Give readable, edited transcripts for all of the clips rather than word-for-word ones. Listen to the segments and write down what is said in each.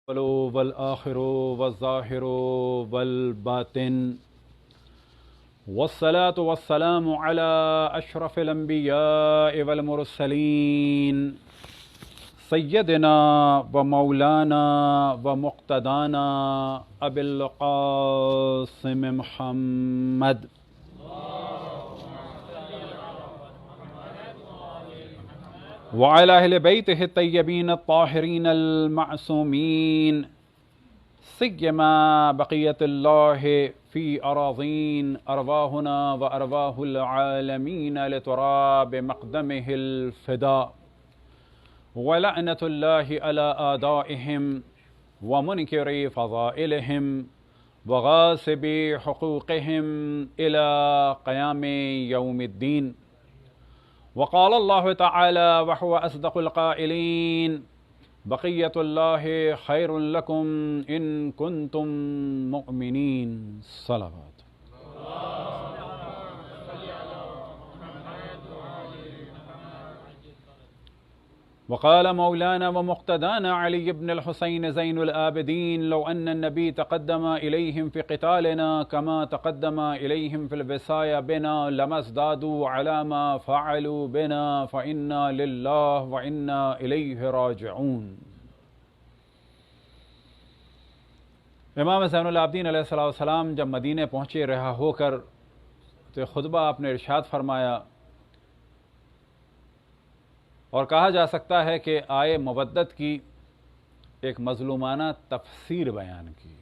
والآخر والظاهر والباطن والصلاة والسلام على أشرف الأنبياء والمرسلين سيدنا ومولانا ومقتدانا أبي القاسم محمد وعلى أهل بيته الطيبين الطاهرين المعصومين سيما بقية الله في أراضين أرواحنا وأرواح العالمين لتراب مقدمه الفداء ولعنة الله على أعدائهم ومنكر فضائلهم وغاصب حقوقهم إلى قيام يوم الدين. وقال الله تعالى وهو أصدق القائلين بقية الله خير لكم إن كنتم مؤمنين. صلوات. وقال مولانا ومقتدانا علي بن الحسين زين العابدين لو أن النبي تقدم إليهم في قتالنا كما تقدم إليهم في الوصايا بنا لما ازدادوا على ما فعلوا بنا فإنا لله وإنا إليه راجعون. امام زین العابدین علیہ السلام جب مدینے پہنچے رہا ہو کر تو خطبہ آپ نے ارشاد فرمایا اور کہا جا سکتا ہے کہ آئے مودت کی ایک مظلومانہ تفسیر بیان کی.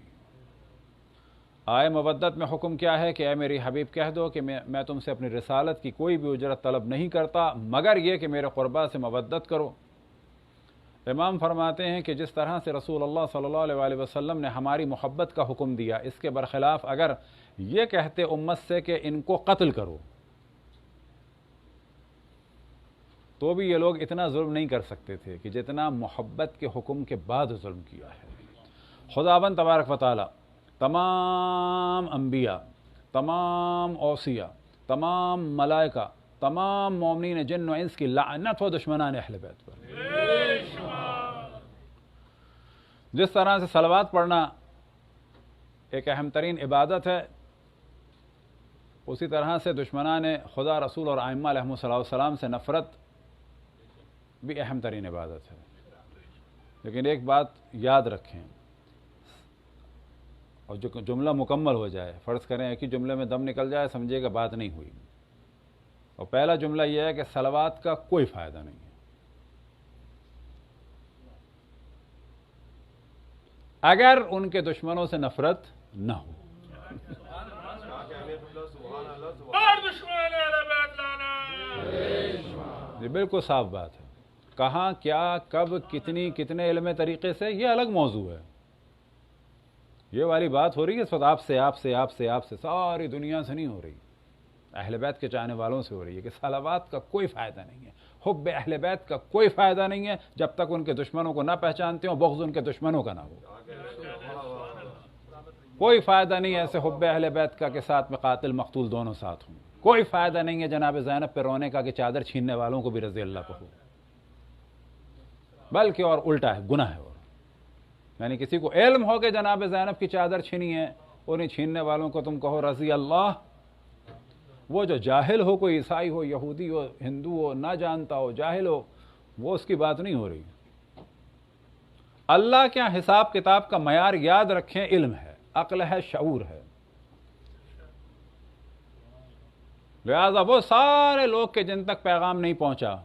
آئے مودت میں حکم کیا ہے کہ اے میری حبیب کہہ دو کہ میں تم سے اپنی رسالت کی کوئی بھی اجرت طلب نہیں کرتا مگر یہ کہ میرے قربا سے مودت کرو. امام فرماتے ہیں کہ جس طرح سے رسول اللہ صلی اللہ علیہ وسلم نے ہماری محبت کا حکم دیا اس کے برخلاف اگر یہ کہتے امت سے کہ ان کو قتل کرو تو بھی یہ لوگ اتنا ظلم نہیں کر سکتے تھے کہ جتنا محبت کے حکم کے بعد ظلم کیا ہے. خداوند تبارک و تعالی تمام انبیاء، تمام اوصیاء، تمام ملائکہ، تمام مومنین جن و انس کی لعنت و دشمنان اہل بیت پر. جس طرح سے صلوات پڑھنا ایک اہم ترین عبادت ہے اسی طرح سے دشمنان خدا رسول اور ائمہ علیہم السلام سے نفرت بھی اہم ترین عبادت ہے. لیکن ایک بات یاد رکھیں اور جو جملہ مکمل ہو جائے، فرض کریں کہ جملے میں دم نکل جائے سمجھے کہ بات نہیں ہوئی. اور پہلا جملہ یہ ہے کہ صلوات کا کوئی فائدہ نہیں ہے اگر ان کے دشمنوں سے نفرت نہ ہو. یہ بالکل صاف بات ہے. کہاں، کیا، کب، کتنے علم طریقے سے یہ الگ موضوع ہے. یہ والی بات ہو رہی ہے اس وقت آپ سے ساری دنیا سے نہیں ہو رہی، اہل بیت کے چاہنے والوں سے ہو رہی ہے کہ صلوات کا کوئی فائدہ نہیں ہے، حب اہل بیت کا کوئی فائدہ نہیں ہے جب تک ان کے دشمنوں کو نہ پہچانتے ہوں، بغض ان کے دشمنوں کا نہ ہو. کوئی فائدہ نہیں ہے ایسے حب اہل بیت کا کہ ساتھ میں قاتل مقتول دونوں ساتھ ہوں. کوئی فائدہ نہیں ہے جناب زینب پہ رونے کا کہ چادر چھیننے والوں کو بھی رضی اللہ کو ہو. بلکہ اور الٹا ہے، گناہ ہے. اور یعنی کسی کو علم ہو کہ جناب زینب کی چادر چھینی ہے، انہیں چھیننے والوں کو تم کہو رضی اللہ. وہ جو جاہل ہو، کوئی عیسائی ہو، یہودی ہو، ہندو ہو، نہ جانتا ہو، جاہل ہو، وہ اس کی بات نہیں ہو رہی. اللہ کے حساب کتاب کا معیار یاد رکھیں، علم ہے، عقل ہے، شعور ہے. لہذا وہ سارے لوگ کہ جن تک پیغام نہیں پہنچا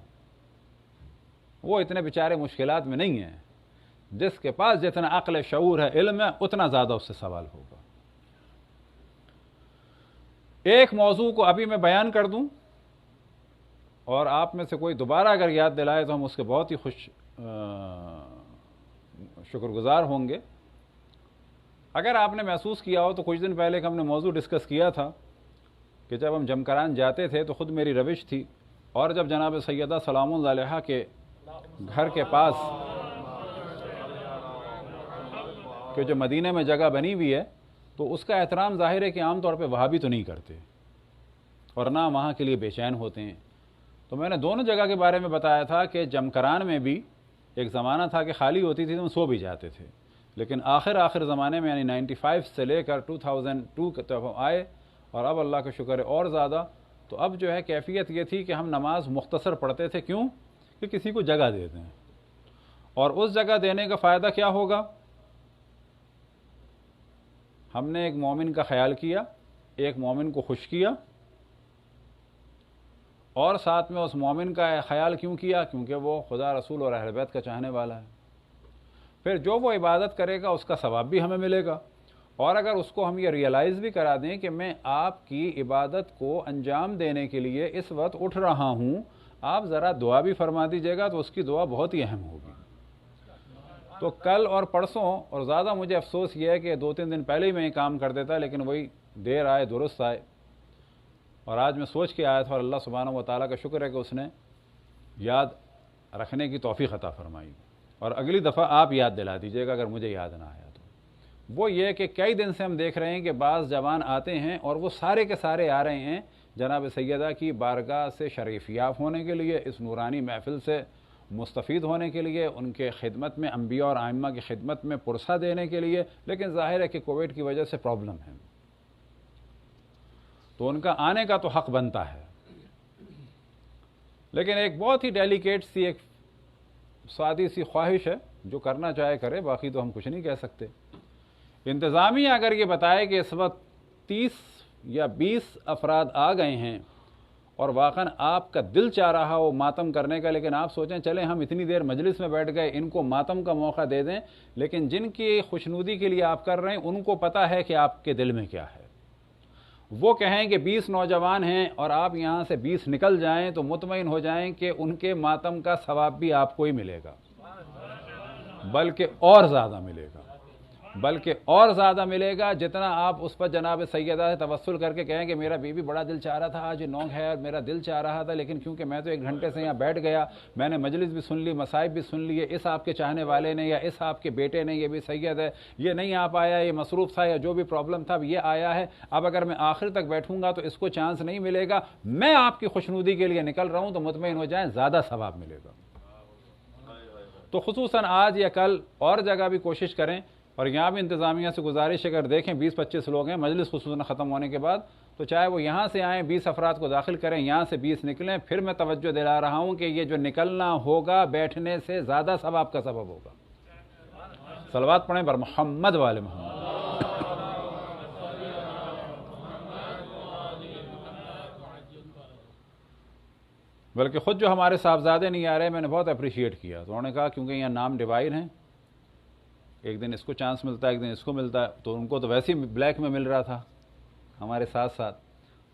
وہ اتنے بیچارے مشکلات میں نہیں ہیں. جس کے پاس جتنا عقل، شعور ہے، علم ہے، اتنا زیادہ اس سے سوال ہوگا. ایک موضوع کو ابھی میں بیان کر دوں اور آپ میں سے کوئی دوبارہ اگر یاد دلائے تو ہم اس کے بہت ہی شکر گزار ہوں گے. اگر آپ نے محسوس کیا ہو تو کچھ دن پہلے ہم نے موضوع ڈسکس کیا تھا کہ جب ہم جمکران جاتے تھے تو خود میری روش تھی، اور جب جناب سیدہ سلام اللہ علیہا کے گھر کے پاس کہ جو مدینہ میں جگہ بنی ہوئی ہے تو اس کا احترام ظاہر ہے کہ عام طور پہ وہابی تو نہیں کرتے اور نہ وہاں کے لیے بے چین ہوتے ہیں. تو میں نے دونوں جگہ کے بارے میں بتایا تھا کہ جمکران میں بھی ایک زمانہ تھا کہ خالی ہوتی تھی تو ہم سو بھی جاتے تھے، لیکن آخر زمانے میں یعنی 95 سے لے کر 2002 تک آئے، اور اب اللہ کا شکر ہے اور زیادہ. تو اب جو ہے کیفیت یہ تھی کہ ہم نماز مختصر پڑھتے تھے. کیوں؟ کہ کسی کو جگہ دے دیں. اور اس جگہ دینے کا فائدہ کیا ہوگا؟ ہم نے ایک مومن کا خیال کیا، ایک مومن کو خوش کیا، اور ساتھ میں اس مومن کا خیال کیوں کیا؟ کیونکہ وہ خدا، رسول اور اہل بیت کا چاہنے والا ہے. پھر جو وہ عبادت کرے گا اس کا ثواب بھی ہمیں ملے گا. اور اگر اس کو ہم یہ ریئلائز بھی کرا دیں کہ میں آپ کی عبادت کو انجام دینے کے لیے اس وقت اٹھ رہا ہوں، آپ ذرا دعا بھی فرما دیجیے گا، تو اس کی دعا بہت ہی اہم ہوگی. تو کل اور پرسوں، اور زیادہ مجھے افسوس یہ ہے کہ 2-3 دن پہلے ہی میں یہ کام کر دیتا، لیکن وہی دیر آئے درست آئے. اور آج میں سوچ کے آیا تھا، اور اللہ سبحانہ و تعالیٰ کا شکر ہے کہ اس نے یاد رکھنے کی توفیق عطا فرمائی. اور اگلی دفعہ آپ یاد دلا دیجیے گا اگر مجھے یاد نہ آیا تو. وہ یہ کہ کئی دن سے ہم دیکھ رہے ہیں کہ بعض جوان آتے ہیں، اور وہ سارے کے سارے آ رہے ہیں جناب سیدہ کی بارگاہ سے شریفیاب ہونے کے لیے، اس نورانی محفل سے مستفید ہونے کے لیے، ان کے خدمت میں، انبیاء اور ائمہ کی خدمت میں پرسہ دینے کے لیے. لیکن ظاہر ہے کہ کووڈ کی وجہ سے پرابلم ہے، تو ان کا آنے کا تو حق بنتا ہے. لیکن ایک بہت ہی ڈیلیکیٹ سی، ایک سادی سی خواہش ہے، جو کرنا چاہے کرے، باقی تو ہم کچھ نہیں کہہ سکتے. انتظامیہ اگر یہ بتائے کہ اس وقت 30 یا 20 افراد آ گئے ہیں، اور واقعاً آپ کا دل چاہ رہا ہو ماتم کرنے کا، لیکن آپ سوچیں چلیں ہم اتنی دیر مجلس میں بیٹھ گئے، ان کو ماتم کا موقع دے دیں. لیکن جن کی خوشنودی کے لیے آپ کر رہے ہیں ان کو پتہ ہے کہ آپ کے دل میں کیا ہے. وہ کہیں کہ 20 نوجوان ہیں اور آپ یہاں سے 20 نکل جائیں، تو مطمئن ہو جائیں کہ ان کے ماتم کا ثواب بھی آپ کو ہی ملے گا، بلکہ اور زیادہ ملے گا، بلکہ اور زیادہ ملے گا. جتنا آپ اس پر جناب سیدہ سے توسل کر کے کہیں کہ میرا بیوی بڑا دل چاہ رہا تھا، آج نونگ ہے اور میرا دل چاہ رہا تھا، لیکن کیونکہ میں تو 1 گھنٹے سے یہاں بیٹھ گیا، میں نے مجلس بھی سن لی، مصائب بھی سن لیے، اس آپ کے چاہنے والے نے یا اس آپ کے بیٹے نے، یہ بھی سید ہے، یہ نہیں آ پایا، یہ مصروف تھا، یا جو بھی پرابلم تھا یہ آیا ہے، اب اگر میں آخر تک بیٹھوں گا تو اس کو چانس نہیں ملے گا، میں آپ کی خوشنودی کے لیے نکل رہا ہوں، تو مطمئن ہو جائیں زیادہ ثواب ملے گا. تو خصوصاً آج یا کل اور جگہ بھی کوشش کریں. اور یہاں بھی انتظامیہ سے گزارش اگر دیکھیں 20-25 لوگ ہیں مجلس خصوصاً ختم ہونے کے بعد، تو چاہے وہ یہاں سے آئیں 20 افراد کو داخل کریں، یہاں سے 20 نکلیں. پھر میں توجہ دلا رہا ہوں کہ یہ جو نکلنا ہوگا بیٹھنے سے زیادہ ثواب کا سبب ہوگا. صلوات پڑھیں بر محمد والے محمد. بلکہ خود جو ہمارے صاحبزادے نہیں آ رہے، میں نے بہت اپریشیٹ کیا. تو انہوں نے کہا کیونکہ یہاں نام ڈیوائڈ ہیں، ایک دن اس کو چانس ملتا ہے، ایک دن اس کو ملتا ہے، تو ان کو تو ویسے ہی بلیک میں مل رہا تھا ہمارے ساتھ ساتھ.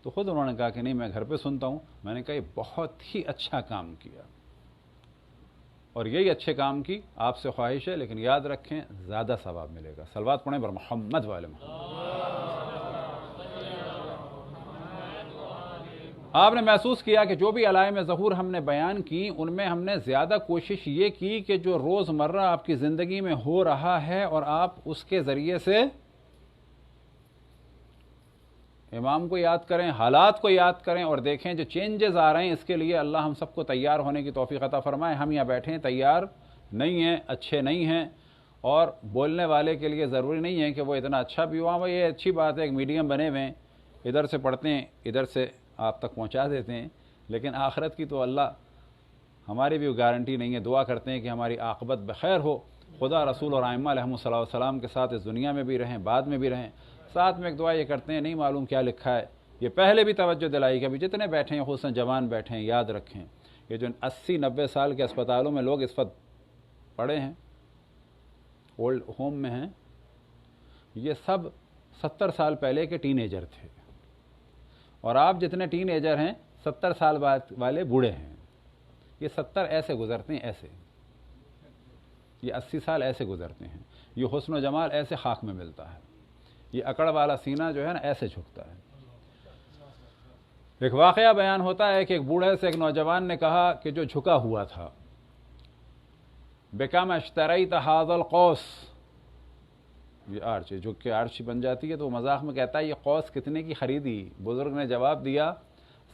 تو خود انہوں نے کہا کہ نہیں میں گھر پہ سنتا ہوں. میں نے کہا یہ بہت ہی اچھا کام کیا، اور یہی اچھے کام کی آپ سے خواہش ہے، لیکن یاد رکھیں زیادہ ثواب ملے گا. صلوات پڑھیں بر محمد والے محمد. آپ نے محسوس کیا کہ جو بھی علائم ظہور ہم نے بیان کی، ان میں ہم نے زیادہ کوشش یہ کی کہ جو روز مرہ آپ کی زندگی میں ہو رہا ہے، اور آپ اس کے ذریعے سے امام کو یاد کریں، حالات کو یاد کریں، اور دیکھیں جو چینجز آ رہے ہیں. اس کے لیے اللہ ہم سب کو تیار ہونے کی توفیق عطا فرمائے. ہم یہاں بیٹھے ہیں، تیار نہیں ہیں، اچھے نہیں ہیں، اور بولنے والے کے لیے ضروری نہیں ہے کہ وہ اتنا اچھا بھی ہوا. وہ یہ اچھی بات ہے، ایک میڈیم بنے ہوئے ہیں، ادھر سے پڑھتے ہیں ادھر سے آپ تک پہنچا دیتے ہیں. لیکن آخرت کی تو اللہ ہماری بھی گارنٹی نہیں ہے. دعا کرتے ہیں کہ ہماری عاقبت بخیر ہو، خدا، رسول اور ائمہ علیہم السلام کے ساتھ اس دنیا میں بھی رہیں، بعد میں بھی رہیں. ساتھ میں ایک دعا یہ کرتے ہیں، نہیں معلوم کیا لکھا ہے، یہ پہلے بھی توجہ دلائی کہ ابھی جتنے بیٹھے ہیں، خصوصاً جوان بیٹھے ہیں، یاد رکھیں یہ جو 80-90 سال کے اسپتالوں میں لوگ اس وقت پڑے ہیں، اولڈ ہوم میں ہیں، یہ سب 70 سال پہلے کے ٹین ایجر تھے. اور آپ جتنے ٹین ایجر ہیں 70 سال بعد والے بوڑھے ہیں. یہ 70 ایسے گزرتے ہیں، ایسے، یہ 80 سال ایسے گزرتے ہیں. یہ حسن و جمال ایسے خاک میں ملتا ہے. یہ اکڑ والا سینہ جو ہے نا ایسے جھکتا ہے. ایک واقعہ بیان ہوتا ہے کہ ایک بوڑھے سے ایک نوجوان نے کہا کہ جو جھکا ہوا تھا، بکم اشتریت ھذا القوس، یہ آرچ جھک کے آرچ بن جاتی ہے. تو مذاق میں کہتا ہے یہ قوس کتنے کی خریدی؟ بزرگ نے جواب دیا،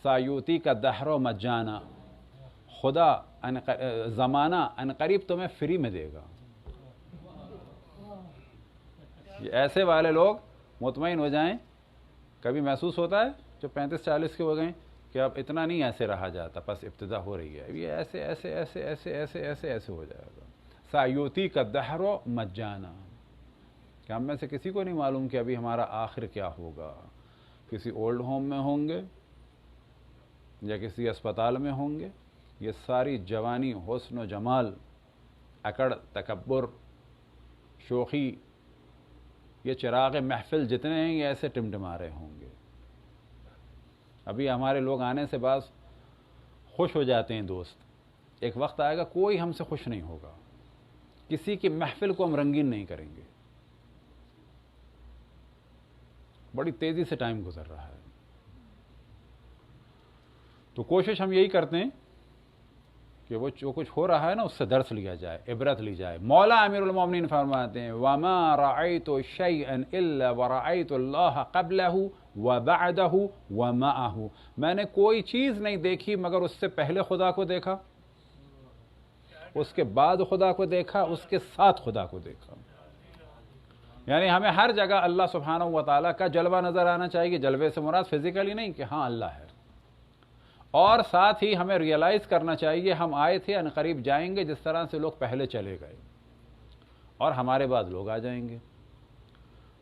سایوتی کا دہر و مجانا، خدا زمانہ ان قریب تمہیں فری میں دے گا. یہ ایسے والے لوگ مطمئن ہو جائیں. کبھی محسوس ہوتا ہے جو 35-40 کے ہو گئے کہ اب اتنا نہیں ایسے رہا جاتا, بس ابتدا ہو رہی ہے, یہ ایسے ایسے ایسے ایسے ایسے ایسے ایسے ہو جائے گا. سایوتی کا دہر و مجانا, کہ ہم میں سے کسی کو نہیں معلوم کہ ابھی ہمارا آخر کیا ہوگا. کسی اولڈ ہوم میں ہوں گے یا کسی اسپتال میں ہوں گے. یہ ساری جوانی, حسن و جمال, اکڑ, تکبر, شوخی, یہ چراغ محفل جتنے ہیں یہ ایسے ٹمٹما رہے ہوں گے. ابھی ہمارے لوگ آنے سے بعض خوش ہو جاتے ہیں دوست, ایک وقت آئے گا کوئی ہم سے خوش نہیں ہوگا, کسی کی محفل کو ہم رنگین نہیں کریں گے. بڑی تیزی سے ٹائم گزر رہا ہے. تو کوشش ہم یہی کرتے ہیں کہ وہ جو کچھ ہو رہا ہے نا اس سے درس لیا جائے, عبرت لی جائے. مولا امیر المومنین فرماتے ہیں وَمَا رَأَيْتُ شَيْئًا إِلَّا وَرَأَيْتُ اللَّهَ قَبْلَهُ وَبَعْدَهُ وَمَعَهُ. میں نے کوئی چیز نہیں دیکھی مگر اس سے پہلے خدا کو دیکھا, اس کے بعد خدا کو دیکھا, اس کے ساتھ خدا کو دیکھا. یعنی ہمیں ہر جگہ اللہ سبحانہ و تعالیٰ کا جلوہ نظر آنا چاہیے. جلوے سے مراد فزیکلی نہیں کہ ہاں اللہ ہے, اور ساتھ ہی ہمیں ریئلائز کرنا چاہیے ہم آئے تھے ان قریب جائیں گے, جس طرح سے لوگ پہلے چلے گئے اور ہمارے بعد لوگ آ جائیں گے.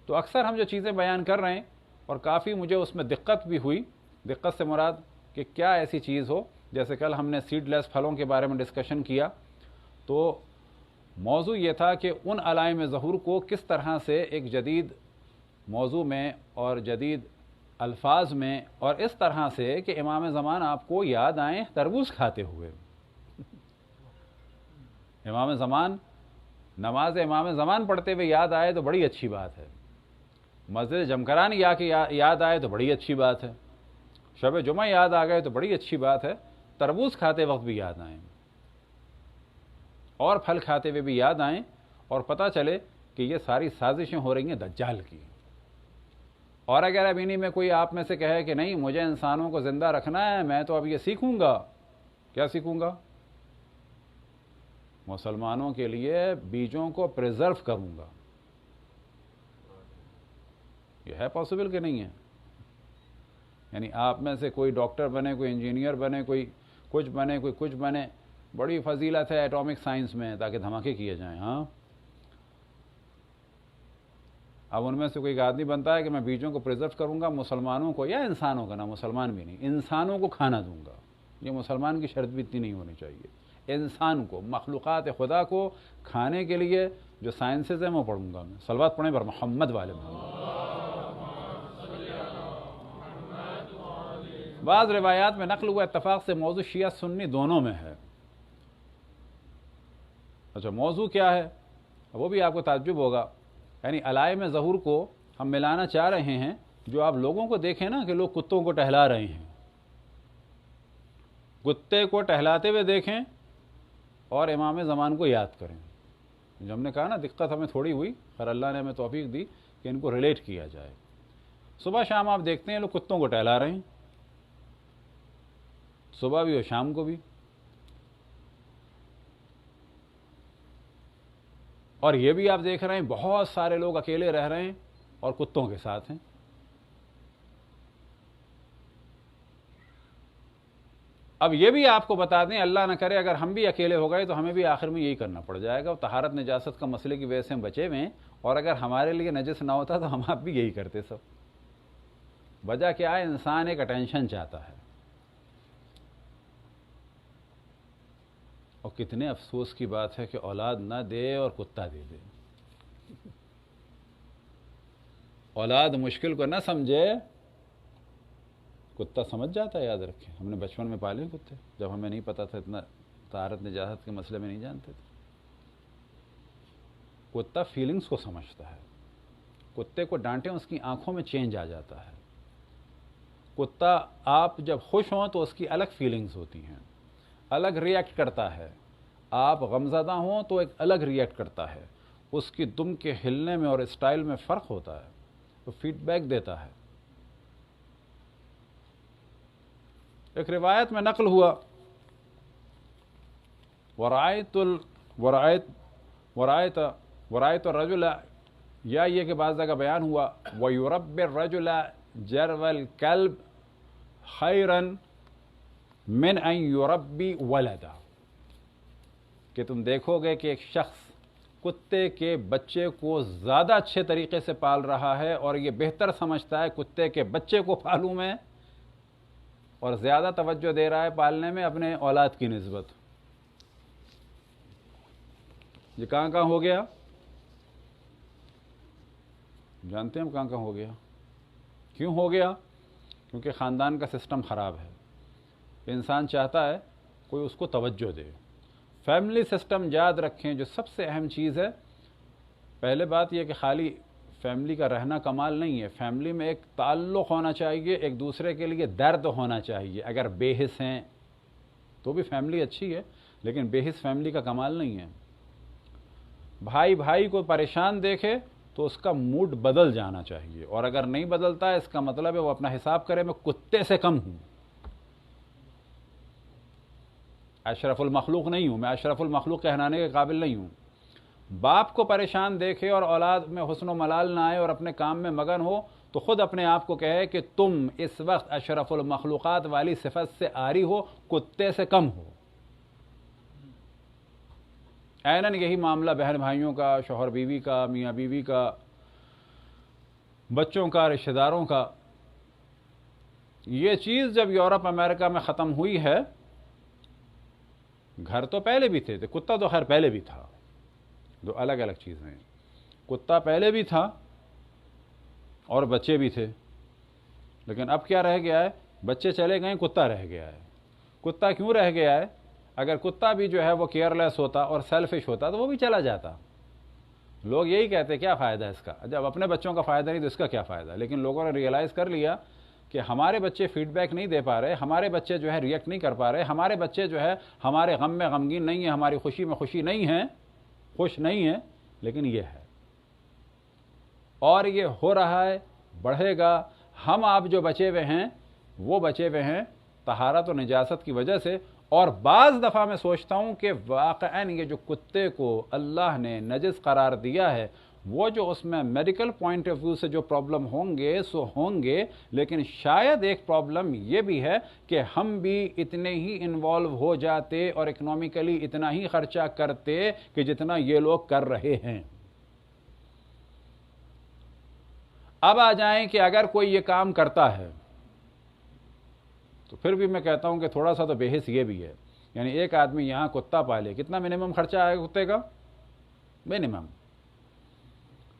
تو اکثر ہم جو چیزیں بیان کر رہے ہیں, اور کافی مجھے اس میں دقت بھی ہوئی. دقت سے مراد کہ کیا ایسی چیز ہو, جیسے کل ہم نے سیڈ لیس پھلوں کے بارے میں ڈسکشن کیا, تو موضوع یہ تھا کہ ان علائم ظہور کو کس طرح سے ایک جدید موضوع میں اور جدید الفاظ میں اور اس طرح سے کہ امام زمان آپ کو یاد آئیں تربوز کھاتے ہوئے. امام زمان, نماز امام زمان پڑھتے ہوئے یاد آئے تو بڑی اچھی بات ہے. مسجد جمکران یاد آئے تو بڑی اچھی بات ہے. شب جمعہ یاد آ گئے تو بڑی اچھی بات ہے. تربوز کھاتے وقت بھی یاد آئیں, اور پھل کھاتے ہوئے بھی یاد آئیں, اور پتہ چلے کہ یہ ساری سازشیں ہو رہی ہیں دجال کی. اور اگر اب انہی میں کوئی آپ میں سے کہے کہ نہیں مجھے انسانوں کو زندہ رکھنا ہے, میں تو اب یہ سیکھوں گا. کیا سیکھوں گا؟ مسلمانوں کے لیے بیجوں کو پریزرو کروں گا. یہ ہے پاسبل کہ نہیں ہے؟ یعنی آپ میں سے کوئی ڈاکٹر بنے, کوئی انجینئر بنے, کوئی کچھ بنے, کوئی کچھ بنے. بڑی فضیلت ہے ایٹامک سائنس میں تاکہ دھماکے کیے جائیں. ہاں, اب ان میں سے کوئی آدمی بنتا ہے کہ میں بیجوں کو پریزرو کروں گا, مسلمانوں کو, یا انسانوں کا, نہ مسلمان بھی نہیں, انسانوں کو کھانا دوں گا. یہ مسلمان کی شرط بھی اتنی نہیں ہونی چاہیے. انسان کو, مخلوقات خدا کو کھانے کے لیے جو سائنسز ہیں وہ پڑھوں گا میں. صلوات پڑھیں پر محمد والے محمد. بعض روایات میں نقل ہوا اتفاق سے موضوع شیعہ سنی دونوں میں ہے. اچھا, موضوع کیا ہے وہ بھی آپ کو تعجب ہوگا. یعنی علائم ظہور کو ہم ملانا چاہ رہے ہیں. جو آپ لوگوں کو دیکھیں نا کہ لوگ کتوں کو ٹہلا رہے ہیں, کتے کو ٹہلاتے ہوئے دیکھیں اور امام زمان کو یاد کریں. جو ہم نے کہا نا دقت ہمیں تھوڑی ہوئی, خیر اللہ نے ہمیں توفیق دی کہ ان کو ریلیٹ کیا جائے. صبح شام آپ دیکھتے ہیں لوگ کتوں کو ٹہلا رہے ہیں, صبح بھی اور شام کو بھی. اور یہ بھی آپ دیکھ رہے ہیں بہت سارے لوگ اکیلے رہ رہے ہیں اور کتوں کے ساتھ ہیں. اب یہ بھی آپ کو بتا دیں, اللہ نہ کرے اگر ہم بھی اکیلے ہو گئے تو ہمیں بھی آخر میں یہی کرنا پڑ جائے گا. طہارت نجاست کا مسئلے کی وجہ سے ہم بچے ہوئے ہیں, اور اگر ہمارے لیے نجس نہ ہوتا تو ہم آپ بھی یہی کرتے سب. وجہ کیا ہے؟ انسان ایک اٹینشن چاہتا ہے. اور کتنے افسوس کی بات ہے کہ اولاد نہ دے اور کتا دے دے. اولاد مشکل کو نہ سمجھے, کتا سمجھ جاتا ہے. یاد رکھیں, ہم نے بچپن میں پالے کتے, جب ہمیں نہیں پتا تھا, اتنا طہارت نجاست کے مسئلے میں نہیں جانتے تھے. کتا فیلنگز کو سمجھتا ہے. کتے کو ڈانٹیں اس کی آنکھوں میں چینج آ جاتا ہے. کتا آپ جب خوش ہوں تو اس کی الگ فیلنگز ہوتی ہیں, الگ ریئیکٹ کرتا ہے. آپ غمزدہ ہوں تو ایک الگ ریئیکٹ کرتا ہے. اس کی دم کے ہلنے میں اور اسٹائل میں فرق ہوتا ہے, تو فیڈ بیک دیتا ہے. ایک روایت میں نقل ہوا ورأيت الرجل یا یہ کہ بعض جگہ بیان ہوا وَيُرَبِّ الرَّجُلَ جَرْوَ الْكَلْبِ خَيْرًا مِنْ أَنْ يُرَبِّ وَلَدًا، کہ تم دیکھو گے کہ ایک شخص کتے کے بچے کو زیادہ اچھے طریقے سے پال رہا ہے اور یہ بہتر سمجھتا ہے کتے کے بچے کو پالوں میں، اور زیادہ توجہ دے رہا ہے پالنے میں اپنے اولاد کی نسبت۔ یہ کہاں ہو گیا؟ جانتے ہیں ہم کہاں ہو گیا؟ کیوں ہو گیا؟ کیونکہ خاندان کا سسٹم خراب ہے۔ انسان چاہتا ہے کوئی اس کو توجہ دے۔ فیملی سسٹم یاد رکھیں، جو سب سے اہم چیز ہے، پہلے بات یہ کہ خالی فیملی کا رہنا کمال نہیں ہے، فیملی میں ایک تعلق ہونا چاہیے، ایک دوسرے کے لیے درد ہونا چاہیے۔ اگر بے حس ہیں تو بھی فیملی اچھی ہے، لیکن بے حس فیملی کا کمال نہیں ہے۔ بھائی بھائی کو پریشان دیکھے تو اس کا موڈ بدل جانا چاہیے، اور اگر نہیں بدلتا ہے اس کا مطلب ہے وہ اپنا حساب کرے میں کتے سے کم ہوں، اشرف المخلوق نہیں ہوں، میں اشرف المخلوق کہلانے کے قابل نہیں ہوں۔ باپ کو پریشان دیکھے اور اولاد میں حسن و ملال نہ آئے اور اپنے کام میں مگن ہو تو خود اپنے آپ کو کہے کہ تم اس وقت اشرف المخلوقات والی صفت سے عاری ہو، کتے سے کم ہو۔ عیناً یہی معاملہ بہن بھائیوں کا، شوہر بیوی کا، میاں بیوی کا، بچوں کا، رشتہ داروں کا۔ یہ چیز جب یورپ امریکہ میں ختم ہوئی ہے، گھر تو پہلے بھی تھے، کتا تو خیر پہلے بھی تھا، دو الگ الگ چیزیں ہیں۔ کتا پہلے بھی تھا اور بچے بھی تھے، لیکن اب کیا رہ گیا ہے؟ بچے چلے گئے، کتا رہ گیا ہے۔ کتا کیوں رہ گیا ہے؟ اگر کتا بھی جو ہے وہ کیئر لیس ہوتا اور سیلفش ہوتا تو وہ بھی چلا جاتا۔ لوگ یہی کہتے کیا فائدہ ہے اس کا، جب اپنے بچوں کا فائدہ نہیں تو اس کا کیا فائدہ؟ لیکن لوگوں نے ریئلائز کر لیا کہ ہمارے بچے فیڈ بیک نہیں دے پا رہے، ہمارے بچے جو ہے ریئیکٹ نہیں کر پا رہے، ہمارے بچے جو ہے ہمارے غم میں غمگین نہیں ہیں، ہماری خوشی میں خوشی نہیں ہیں، خوش نہیں ہیں، لیکن یہ ہے اور یہ ہو رہا ہے، بڑھے گا۔ ہم آپ جو بچے ہوئے ہیں وہ بچے ہوئے ہیں طہارت و نجاست کی وجہ سے، اور بعض دفعہ میں سوچتا ہوں کہ واقعاً یہ جو کتے کو اللہ نے نجس قرار دیا ہے، وہ جو اس میں میڈیکل پوائنٹ آف ویو سے جو پرابلم ہوں گے سو ہوں گے، لیکن شاید ایک پرابلم یہ بھی ہے کہ ہم بھی اتنے ہی انوالو ہو جاتے اور اکنامکلی اتنا ہی خرچہ کرتے کہ جتنا یہ لوگ کر رہے ہیں۔ اب آ جائیں کہ اگر کوئی یہ کام کرتا ہے تو پھر بھی میں کہتا ہوں کہ تھوڑا سا تو بے حس یہ بھی ہے، یعنی ایک آدمی یہاں کتا پالے، کتنا منیمم خرچہ آئے گا کتے کا؟ منیمم۔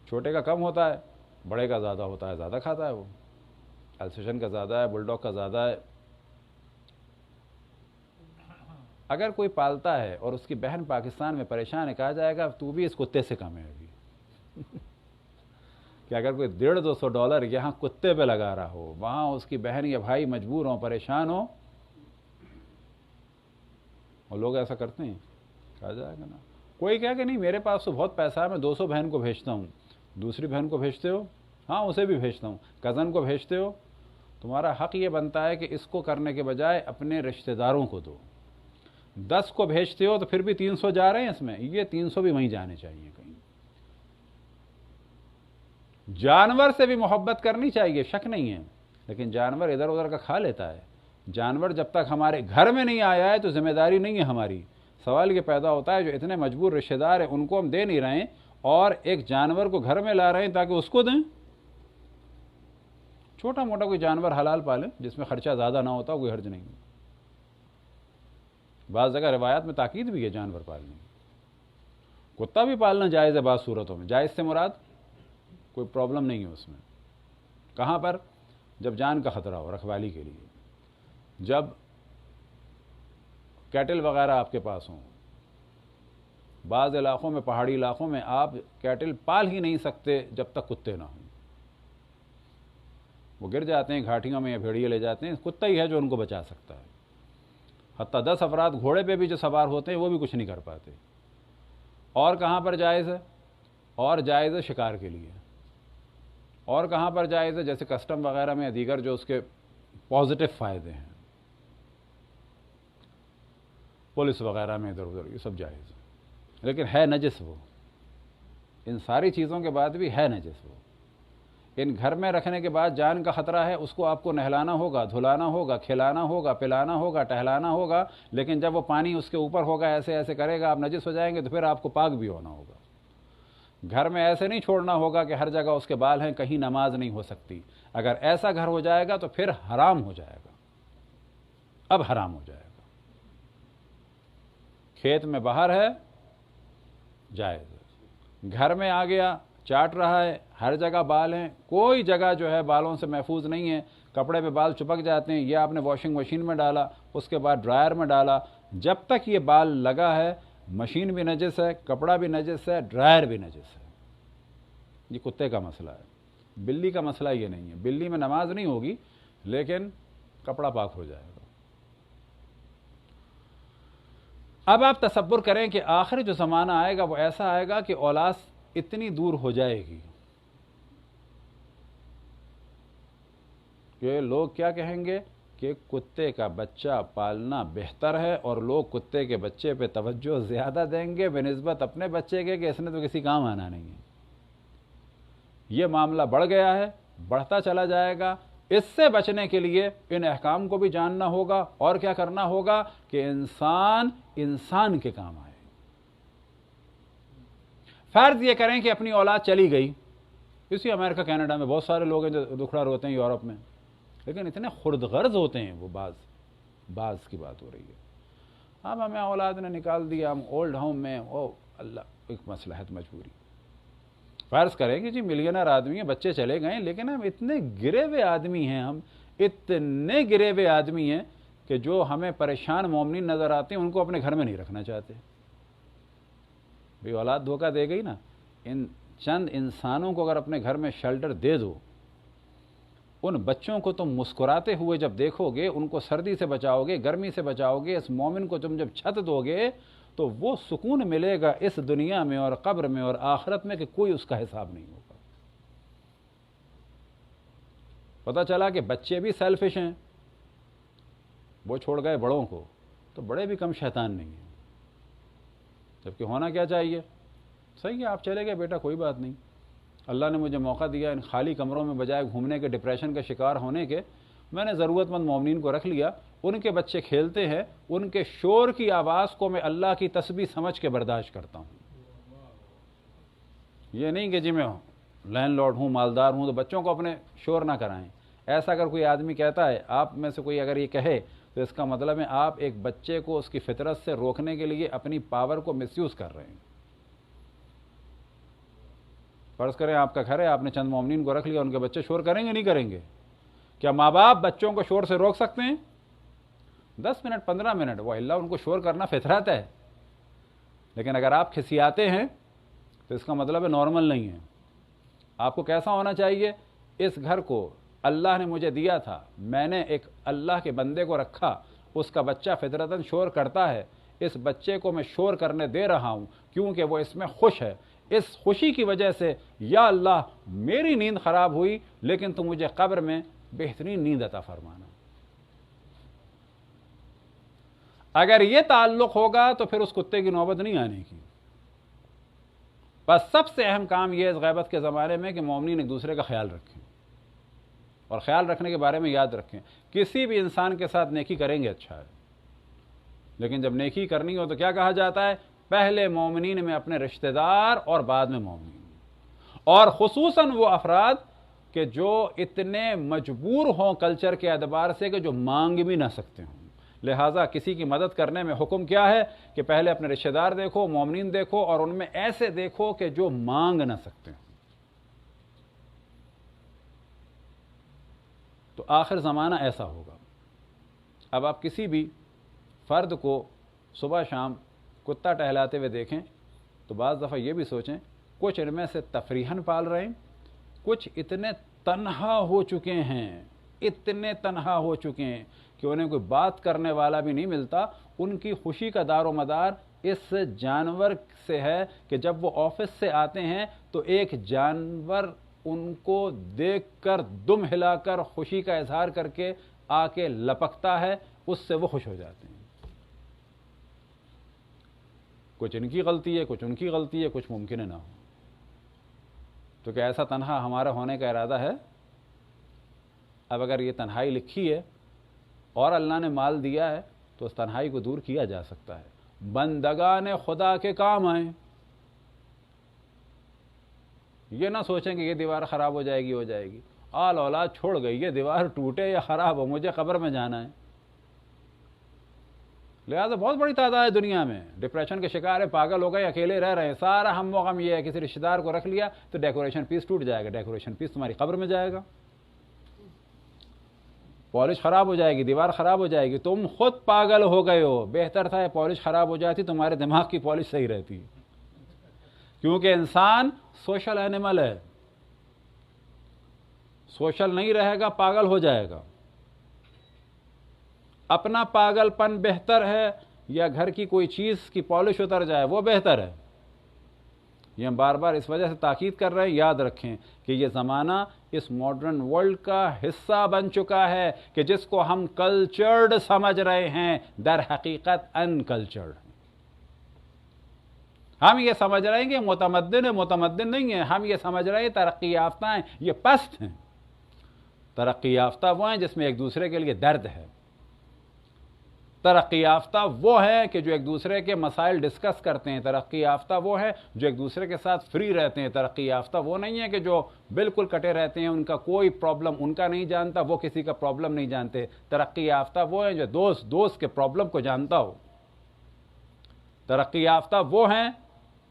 چھوٹے کا کم ہوتا ہے، بڑے کا زیادہ ہوتا ہے، زیادہ کھاتا ہے وہ، السیشن کا زیادہ ہے، بل ڈاگ کا زیادہ ہے۔ اگر کوئی پالتا ہے اور اس کی بہن پاکستان میں پریشان ہے، کہا جائے گا تو بھی اس کتے سے کم ہے ابھی۔ کہ اگر کوئی $150-200 یہاں کتے پہ لگا رہا ہو، وہاں اس کی بہن یا بھائی مجبور ہوں، پریشان ہوں، اور لوگ ایسا کرتے ہیں، کہا جائے گا نا۔ کوئی کہے کہ نہیں میرے پاس تو بہت پیسہ ہے، میں 200 بہن کو بھیجتا ہوں۔ دوسری بہن کو بھیجتے ہو؟ ہاں اسے بھی بھیجتا ہوں۔ کزن کو بھیجتے ہو؟ تمہارا حق یہ بنتا ہے کہ اس کو کرنے کے بجائے اپنے رشتہ داروں کو دو۔ 10 کو بھیجتے ہو تو پھر بھی 300 جا رہے ہیں اس میں، یہ 300 بھی وہیں جانے چاہیے کہیں۔ جانور سے بھی محبت کرنی چاہیے، شک نہیں ہے، لیکن جانور ادھر ادھر کا کھا لیتا ہے۔ جانور جب تک ہمارے گھر میں نہیں آیا ہے تو ذمہ داری نہیں ہے ہماری۔ سوال یہ پیدا ہوتا ہے جو اتنے مجبور رشتہ دار ہیں ان کو ہم دے نہیں رہے ہیں، اور ایک جانور کو گھر میں لا رہے ہیں تاکہ اس کو دیں۔ چھوٹا موٹا کوئی جانور حلال پالیں جس میں خرچہ زیادہ نہ ہوتا، کوئی حرج نہیں۔ بعض جگہ روایات میں تاکید بھی ہے جانور پالنے کی۔ کتا بھی پالنا جائز ہے بعض صورتوں میں، جائز سے مراد کوئی پرابلم نہیں ہے اس میں۔ کہاں پر؟ جب جان کا خطرہ ہو، رکھوالی کے لیے، جب کیٹل وغیرہ آپ کے پاس ہوں۔ بعض علاقوں میں، پہاڑی علاقوں میں آپ کیٹل پال ہی نہیں سکتے جب تک کتے نہ ہوں، وہ گر جاتے ہیں گھاٹیوں میں یا بھیڑیے لے جاتے ہیں، کتا ہی ہے جو ان کو بچا سکتا ہے۔ حتیٰ 10 افراد گھوڑے پہ بھی جو سوار ہوتے ہیں وہ بھی کچھ نہیں کر پاتے۔ اور کہاں پر جائز ہے؟ اور جائز ہے شکار کے لیے۔ اور کہاں پر جائز ہے؟ جیسے کسٹم وغیرہ میں دیگر جو اس کے پازیٹو فائدے ہیں، پولیس وغیرہ میں ادھر ادھر، یہ سب جائز ہے، لیکن ہے نجس وہ۔ ان ساری چیزوں کے بعد بھی ہے نجس وہ. ان گھر میں رکھنے کے بعد جان کا خطرہ ہے, اس کو آپ کو نہلانا ہوگا, دھلانا ہوگا, کھلانا ہوگا, پلانا ہوگا, ٹہلانا ہوگا, لیکن جب وہ پانی اس کے اوپر ہوگا, ایسے ایسے کرے گا, آپ نجس ہو جائیں گے, تو پھر آپ کو پاک بھی ہونا ہوگا. گھر میں ایسے نہیں چھوڑنا ہوگا کہ ہر جگہ اس کے بال ہیں, کہیں نماز نہیں ہو سکتی. اگر ایسا گھر ہو جائے گا تو پھر حرام ہو جائے گا, اب حرام ہو جائے گا. کھیت میں باہر ہے جائز, گھر میں آ گیا چاٹ رہا ہے, ہر جگہ بال ہیں, کوئی جگہ جو ہے بالوں سے محفوظ نہیں ہے, کپڑے پہ بال چپک جاتے ہیں, یہ آپ نے واشنگ مشین میں ڈالا, اس کے بعد ڈرائر میں ڈالا, جب تک یہ بال لگا ہے مشین بھی نجس ہے, کپڑا بھی نجس ہے, ڈرائر بھی نجس ہے. یہ کتے کا مسئلہ ہے, بلی کا مسئلہ یہ نہیں ہے. بلی میں نماز نہیں ہوگی لیکن کپڑا پاک ہو جائے گا. اب آپ تصور کریں کہ آخر جو زمانہ آئے گا وہ ایسا آئے گا کہ اولاد اتنی دور ہو جائے گی کہ لوگ کیا کہیں گے کہ کتے کا بچہ پالنا بہتر ہے, اور لوگ کتے کے بچے پہ توجہ زیادہ دیں گے بنسبت اپنے بچے کے, کہ اس نے تو کسی کام آنا نہیں ہے. یہ معاملہ بڑھ گیا ہے, بڑھتا چلا جائے گا. اس سے بچنے کے لیے ان احکام کو بھی جاننا ہوگا, اور کیا کرنا ہوگا کہ انسان انسان کے کام آئے. فرض یہ کریں کہ اپنی اولاد چلی گئی, اسی امریکہ کینیڈا میں بہت سارے لوگ ہیں جو دکھڑا روتے ہیں, یورپ میں, لیکن اتنے خرد غرض ہوتے ہیں وہ, بعض کی بات ہو رہی ہے. اب ہمیں اولاد نے نکال دیا, ہم اولڈ ہوم میں, او اللہ, ایک مصلحت مجبوری. فرض کریں کہ جی ملینر آدمی ہیں, بچے چلے گئے, لیکن ہم اتنے گرے ہوئے آدمی ہیں, ہم اتنے گرے ہوئے آدمی ہیں کہ جو ہمیں پریشان مومنین نظر آتے ہیں ان کو اپنے گھر میں نہیں رکھنا چاہتے. بھی اولاد دھوکہ دے گئی نا. ان چند انسانوں کو اگر اپنے گھر میں شیلٹر دے دو, ان بچوں کو تم مسکراتے ہوئے جب دیکھو گے, ان کو سردی سے بچاؤ گے, گرمی سے بچاؤ گے, اس مومن کو تم جب چھت دو گے تو وہ سکون ملے گا اس دنیا میں اور قبر میں اور آخرت میں کہ کوئی اس کا حساب نہیں ہوگا. پتہ چلا کہ بچے بھی سیلفش ہیں, وہ چھوڑ گئے بڑوں کو, تو بڑے بھی کم شیطان نہیں ہیں. جبکہ ہونا کیا چاہیے, صحیح ہے آپ چلے گئے بیٹا, کوئی بات نہیں, اللہ نے مجھے موقع دیا, ان خالی کمروں میں بجائے گھومنے کے, ڈپریشن کا شکار ہونے کے, میں نے ضرورت مند مومنین کو رکھ لیا. ان کے بچے کھیلتے ہیں, ان کے شور کی آواز کو میں اللہ کی تسبیح سمجھ کے برداشت کرتا ہوں. یہ نہیں کہ جی میں لینڈ لارڈ ہوں, مالدار ہوں, تو بچوں کو اپنے شور نہ کرائیں. ایسا اگر کوئی آدمی کہتا ہے, آپ میں سے کوئی اگر یہ کہے, تو اس کا مطلب ہے آپ ایک بچے کو اس کی فطرت سے روکنے کے لیے اپنی پاور کو مس یوز کر رہے ہیں. فرض کریں آپ کا گھر ہے, آپ نے چند مومنین کو رکھ لیا, ان کے بچے شور کریں گے نہیں کریں گے؟ کیا ماں باپ بچوں کو شور سے روک سکتے ہیں؟ 10 منٹ 15 منٹ, وہ اللہ ان کو شور کرنا فطرت ہے. لیکن اگر آپ کھسیاتے ہیں تو اس کا مطلب ہے نارمل نہیں ہے. آپ کو کیسا ہونا چاہیے؟ اس گھر کو اللہ نے مجھے دیا تھا, میں نے ایک اللہ کے بندے کو رکھا, اس کا بچہ فطرتاً شور کرتا ہے, اس بچے کو میں شور کرنے دے رہا ہوں کیونکہ وہ اس میں خوش ہے. اس خوشی کی وجہ سے یا اللہ میری نیند خراب ہوئی, لیکن تو مجھے قبر میں بہترین نیند عطا فرمانا. اگر یہ تعلق ہوگا تو پھر اس کتے کی نوبت نہیں آنے کی. بس سب سے اہم کام یہ ہے اس غیبت کے زمانے میں کہ مومنین ایک دوسرے کا خیال رکھیں, اور خیال رکھنے کے بارے میں یاد رکھیں. کسی بھی انسان کے ساتھ نیکی کریں گے اچھا ہے, لیکن جب نیکی کرنی ہو تو کیا کہا جاتا ہے؟ پہلے مومنین میں اپنے رشتہ دار اور بعد میں مومنین. اور خصوصاً وہ افراد کہ جو اتنے مجبور ہوں کلچر کے اعتبار سے کہ جو مانگ بھی نہ سکتے ہوں. لہٰذا کسی کی مدد کرنے میں حکم کیا ہے کہ پہلے اپنے رشتہ دار دیکھو, مومنین دیکھو, اور ان میں ایسے دیکھو کہ جو مانگ نہ سکتے ہوں. تو آخر زمانہ ایسا ہوگا. اب آپ کسی بھی فرد کو صبح شام کتا ٹہلاتے ہوئے دیکھیں تو بعض دفعہ یہ بھی سوچیں, کچھ ان میں سے تفریحاً پال رہے ہیں, کچھ اتنے تنہا ہو چکے ہیں, اتنے تنہا ہو چکے ہیں کہ انہیں کوئی بات کرنے والا بھی نہیں ملتا. ان کی خوشی کا دار و مدار اس جانور سے ہے کہ جب وہ آفس سے آتے ہیں تو ایک جانور ان کو دیکھ کر دم ہلا کر خوشی کا اظہار کر کے آ کے لپکتا ہے, اس سے وہ خوش ہو جاتے ہیں. کچھ ان کی غلطی ہے, کچھ ان کی غلطی ہے, کچھ ممکن ہے نہ ہو. تو کیا ایسا تنہا ہمارا ہونے کا ارادہ ہے؟ اب اگر یہ تنہائی لکھی ہے اور اللہ نے مال دیا ہے تو اس تنہائی کو دور کیا جا سکتا ہے۔ بندگان خدا کے کام آئیں، یہ نہ سوچیں کہ یہ دیوار خراب ہو جائے گی، آل اولاد چھوڑ گئی، یہ دیوار ٹوٹے یا خراب ہو، مجھے قبر میں جانا ہے۔ لہٰذا بہت بڑی تعداد ہے دنیا میں ڈپریشن کے شکار ہے، پاگل ہو گئے، اکیلے رہ رہے ہیں، سارا ہم و غم یہ ہے کسی رشتہ دار کو رکھ لیا تو ڈیکوریشن پیس ٹوٹ جائے گا، ڈیکوریشن پیس تمہاری قبر میں جائے گا، پالش خراب ہو جائے گی، دیوار خراب ہو جائے گی، تم خود پاگل ہو گئے ہو۔ بہتر تھا یہ پالش خراب ہو جاتی، تمہارے دماغ کی پالش صحیح رہتی، کیونکہ انسان سوشل اینیمل ہے، سوشل نہیں رہے گا پاگل ہو جائے گا۔ اپنا پاگل پن بہتر ہے یا گھر کی کوئی چیز کی پالش اتر جائے وہ بہتر ہے؟ یہ ہم بار بار اس وجہ سے تاکید کر رہے ہیں، یاد رکھیں کہ یہ زمانہ اس ماڈرن ورلڈ کا حصہ بن چکا ہے کہ جس کو ہم کلچرڈ سمجھ رہے ہیں، در حقیقت ان کلچرڈ۔ ہم یہ سمجھ رہے ہیں کہ متمدن نہیں ہیں، ہم یہ سمجھ رہے ہیں ترقی یافتہ ہیں، یہ پست ہیں۔ ترقی یافتہ وہ ہیں جس میں ایک دوسرے کے لیے درد ہے، ترقی یافتہ وہ ہیں کہ جو ایک دوسرے کے مسائل ڈسکس کرتے ہیں، ترقی یافتہ وہ ہیں جو ایک دوسرے کے ساتھ فری رہتے ہیں، ترقی یافتہ وہ نہیں ہے کہ جو بالکل کٹے رہتے ہیں، ان کا کوئی پرابلم ان کا نہیں جانتا، وہ کسی کا پرابلم نہیں جانتے۔ ترقی یافتہ وہ ہیں جو دوست کے پرابلم کو جانتا ہو۔ ترقی یافتہ وہ ہیں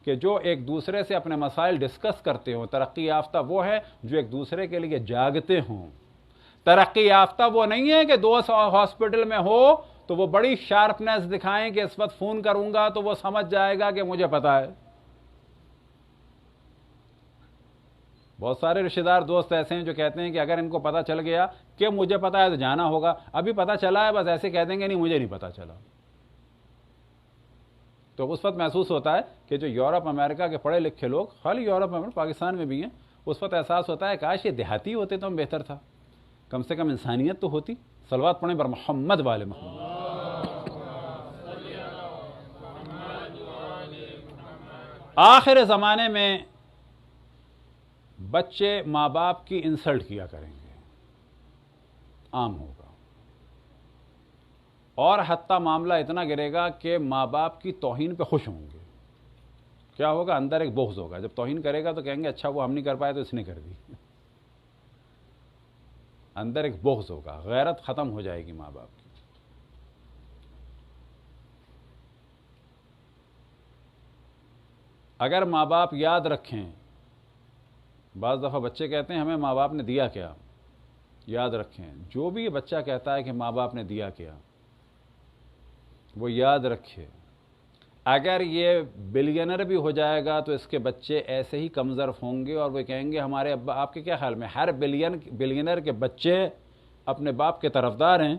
کہ جو ایک دوسرے سے اپنے مسائل ڈسکس کرتے ہوں۔ ترقی یافتہ وہ ہیں جو ایک دوسرے کے لیے جاگتے ہوں۔ ترقی یافتہ وہ نہیں ہے کہ دوست ہاسپٹل میں ہو تو وہ بڑی شارپنیس دکھائیں کہ اس وقت فون کروں گا تو وہ سمجھ جائے گا کہ مجھے پتا ہے۔ بہت سارے رشتہ دار دوست ایسے ہیں جو کہتے ہیں کہ اگر ان کو پتا چل گیا کہ مجھے پتا ہے تو جانا ہوگا، ابھی پتا چلا ہے بس ایسے کہہ دیں گے نہیں مجھے نہیں پتا چلا۔ تو اس وقت محسوس ہوتا ہے کہ جو یورپ امریکہ کے پڑھے لکھے لوگ، خالی یورپ میں پاکستان میں بھی ہیں، اس وقت احساس ہوتا ہے کاش یہ دیہاتی ہوتے تو ہم بہتر تھا، کم سے کم انسانیت تو ہوتی۔ صلوات پڑھیں بر محمد والے محمد۔ آخر زمانے میں بچے ماں باپ کی انسلٹ کیا کریں گے، عام ہوگا، اور حتیٰ معاملہ اتنا گرے گا کہ ماں باپ کی توہین پہ خوش ہوں گے۔ کیا ہوگا؟ اندر ایک بغض ہوگا، جب توہین کرے گا تو کہیں گے اچھا وہ ہم نہیں کر پائے تو اس نے کر دی۔ اندر ایک بغض ہوگا، غیرت ختم ہو جائے گی ماں باپ کی۔ اگر ماں باپ یاد رکھیں، بعض دفعہ بچے کہتے ہیں ہمیں ماں باپ نے دیا کیا، یاد رکھیں جو بھی بچہ کہتا ہے کہ ماں باپ نے دیا کیا، وہ یاد رکھے اگر یہ بلینر بھی ہو جائے گا تو اس کے بچے ایسے ہی کم ظرف ہوں گے اور وہ کہیں گے ہمارے ابا۔ آپ کے کیا خیال میں ہر بلینر کے بچے اپنے باپ کے طرفدار ہیں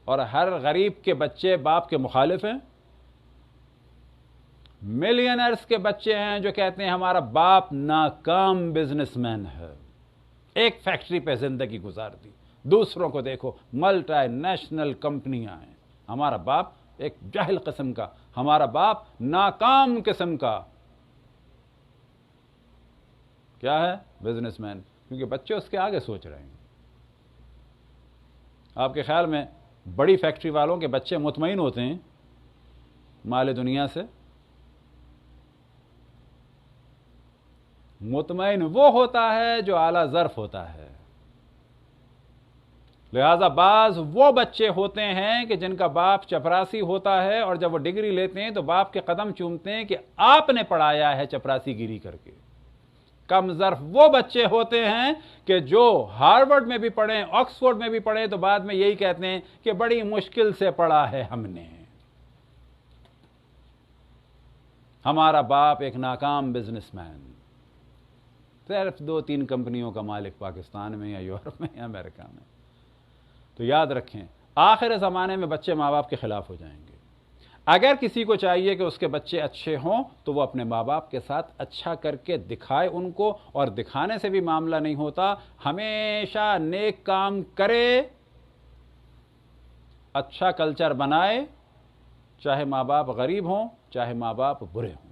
اور ہر غریب کے بچے باپ کے مخالف ہیں؟ ملینرز کے بچے ہیں جو کہتے ہیں ہمارا باپ ناکام بزنس مین ہے، ایک فیکٹری پہ زندگی گزار دی، دوسروں کو دیکھو ملٹی نیشنل کمپنیاں ہیں، ہمارا باپ ایک جاہل قسم کا، ہمارا باپ ناکام قسم کا کیا ہے؟ بزنس مین، کیونکہ بچے اس کے آگے سوچ رہے ہیں۔ آپ کے خیال میں بڑی فیکٹری والوں کے بچے مطمئن ہوتے ہیں مال دنیا سے؟ مطمئن وہ ہوتا ہے جو اعلیٰ ظرف ہوتا ہے۔ لہذا بعض وہ بچے ہوتے ہیں کہ جن کا باپ چپراسی ہوتا ہے اور جب وہ ڈگری لیتے ہیں تو باپ کے قدم چومتے ہیں کہ آپ نے پڑھایا ہے چپراسی گیری کر کے۔ کم ظرف وہ بچے ہوتے ہیں کہ جو ہارورڈ میں بھی پڑھیں، آکسفورڈ میں بھی پڑھیں تو بعد میں یہی کہتے ہیں کہ بڑی مشکل سے پڑھا ہے ہم نے، ہمارا باپ ایک ناکام بزنس مین، صرف 2-3 کمپنیوں کا مالک پاکستان میں یا یورپ میں یا امریکہ میں۔ تو یاد رکھیں آخر زمانے میں بچے ماں باپ کے خلاف ہو جائیں گے۔ اگر کسی کو چاہیے کہ اس کے بچے اچھے ہوں تو وہ اپنے ماں باپ کے ساتھ اچھا کر کے دکھائے ان کو، اور دکھانے سے بھی معاملہ نہیں ہوتا، ہمیشہ نیک کام کرے، اچھا کلچر بنائے، چاہے ماں باپ غریب ہوں چاہے ماں باپ برے ہوں۔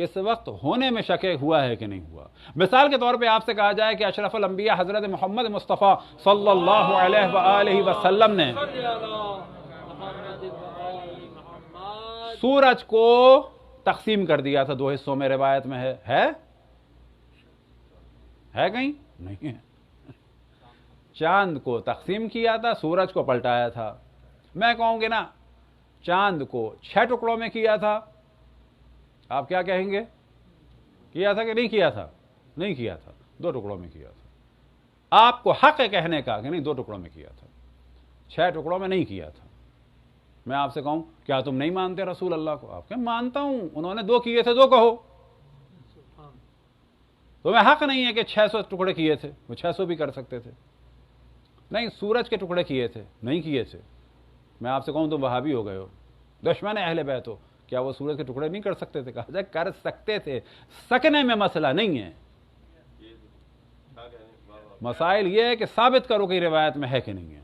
اس وقت ہونے میں شک ہوا ہے کہ نہیں ہوا. مثال کے طور پہ آپ سے کہا جائے کہ اشرف الانبیاء حضرت محمد مصطفیٰ صلی اللہ علیہ وآلہ وسلم نے سورج کو تقسیم کر دیا تھا 2 حصوں میں، روایت میں ہے کہیں نہیں ہے. چاند کو تقسیم کیا تھا، سورج کو پلٹایا تھا. میں کہوں گے نا چاند کو 6 ٹکڑوں میں کیا تھا، آپ کیا کہیں گے؟ کیا تھا کہ نہیں کیا تھا؟ نہیں کیا تھا، 2 ٹکڑوں میں کیا تھا. آپ کو حق ہے کہنے کا کہ نہیں 2 ٹکڑوں میں کیا تھا، 6 ٹکڑوں میں نہیں کیا تھا. میں آپ سے کہوں کیا تم نہیں مانتے رسول اللہ کو؟ آپ کہیں مانتا ہوں، انہوں نے 2 کیے تھے 2 کہو. تمہیں حق نہیں ہے کہ 600 ٹکڑے کیے تھے، وہ 600 بھی کر سکتے تھے. نہیں سورج کے ٹکڑے کیے تھے، نہیں کیے تھے. میں آپ سے کہوں تم وہابی ہو گئے ہو، دشمن اہل بیت ہو، کیا وہ سورج کے ٹکڑے نہیں کر سکتے تھے؟ کہا جائے کر سکتے تھے، سکنے میں مسئلہ نہیں ہے. مسائل یہ ہے کہ ثابت کرو کہ روایت میں ہے کہ نہیں ہے.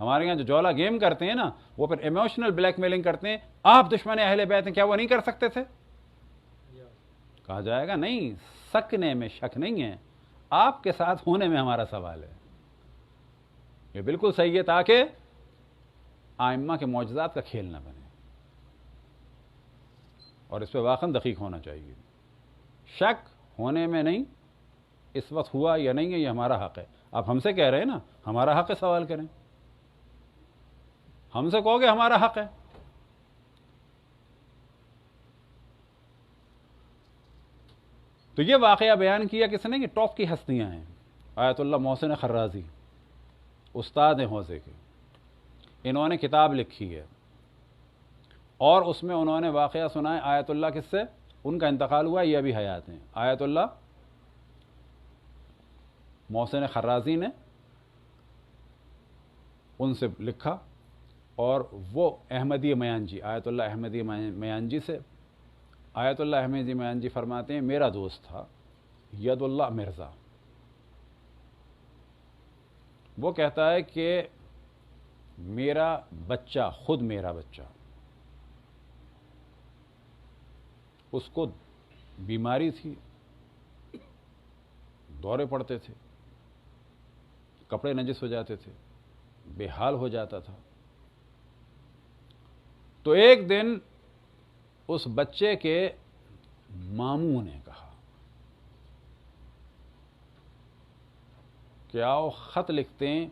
ہمارے یہاں جو جولا گیم کرتے ہیں نا، وہ پھر ایموشنل بلیک میلنگ کرتے ہیں. آپ دشمن اہل بیت ہیں، کیا وہ نہیں کر سکتے تھے؟ کہا جائے گا نہیں، سکنے میں شک نہیں ہے، آپ کے ساتھ ہونے میں ہمارا سوال ہے. یہ بالکل صحیح ہے تاکہ ائمہ کے معجزات کا کھیل نہ بنے، اور اس پہ واقعاً دقیق ہونا چاہیے. شک ہونے میں نہیں، اس وقت ہوا یا نہیں ہے یہ ہمارا حق ہے. آپ ہم سے کہہ رہے ہیں نا ہمارا حق ہے سوال کریں، ہم سے کہو گے ہمارا حق ہے. تو یہ واقعہ بیان کیا کس نے؟ کہ ٹاپ کی ہستیاں ہیں. آیت اللہ محسن خرازی استاد ہیں حوزے کے، انہوں نے کتاب لکھی ہے اور اس میں انہوں نے واقعہ سنائے. آیت اللہ کس سے؟ ان کا انتقال ہوا، یہ ابھی حیات ہیں. آیت اللہ محسن خرازی نے ان سے لکھا، اور وہ احمدی میانجی، آیت اللہ احمدی میانجی سے. آیت اللہ احمدی میانجی فرماتے ہیں میرا دوست تھا ید اللہ مرزا، وہ کہتا ہے کہ میرا بچہ، خود میرا بچہ، اس کو بیماری تھی، دورے پڑتے تھے، کپڑے نجس ہو جاتے تھے، بے حال ہو جاتا تھا. تو ایک دن اس بچے کے ماموں نے کہا کہ آؤ خط لکھتے ہیں.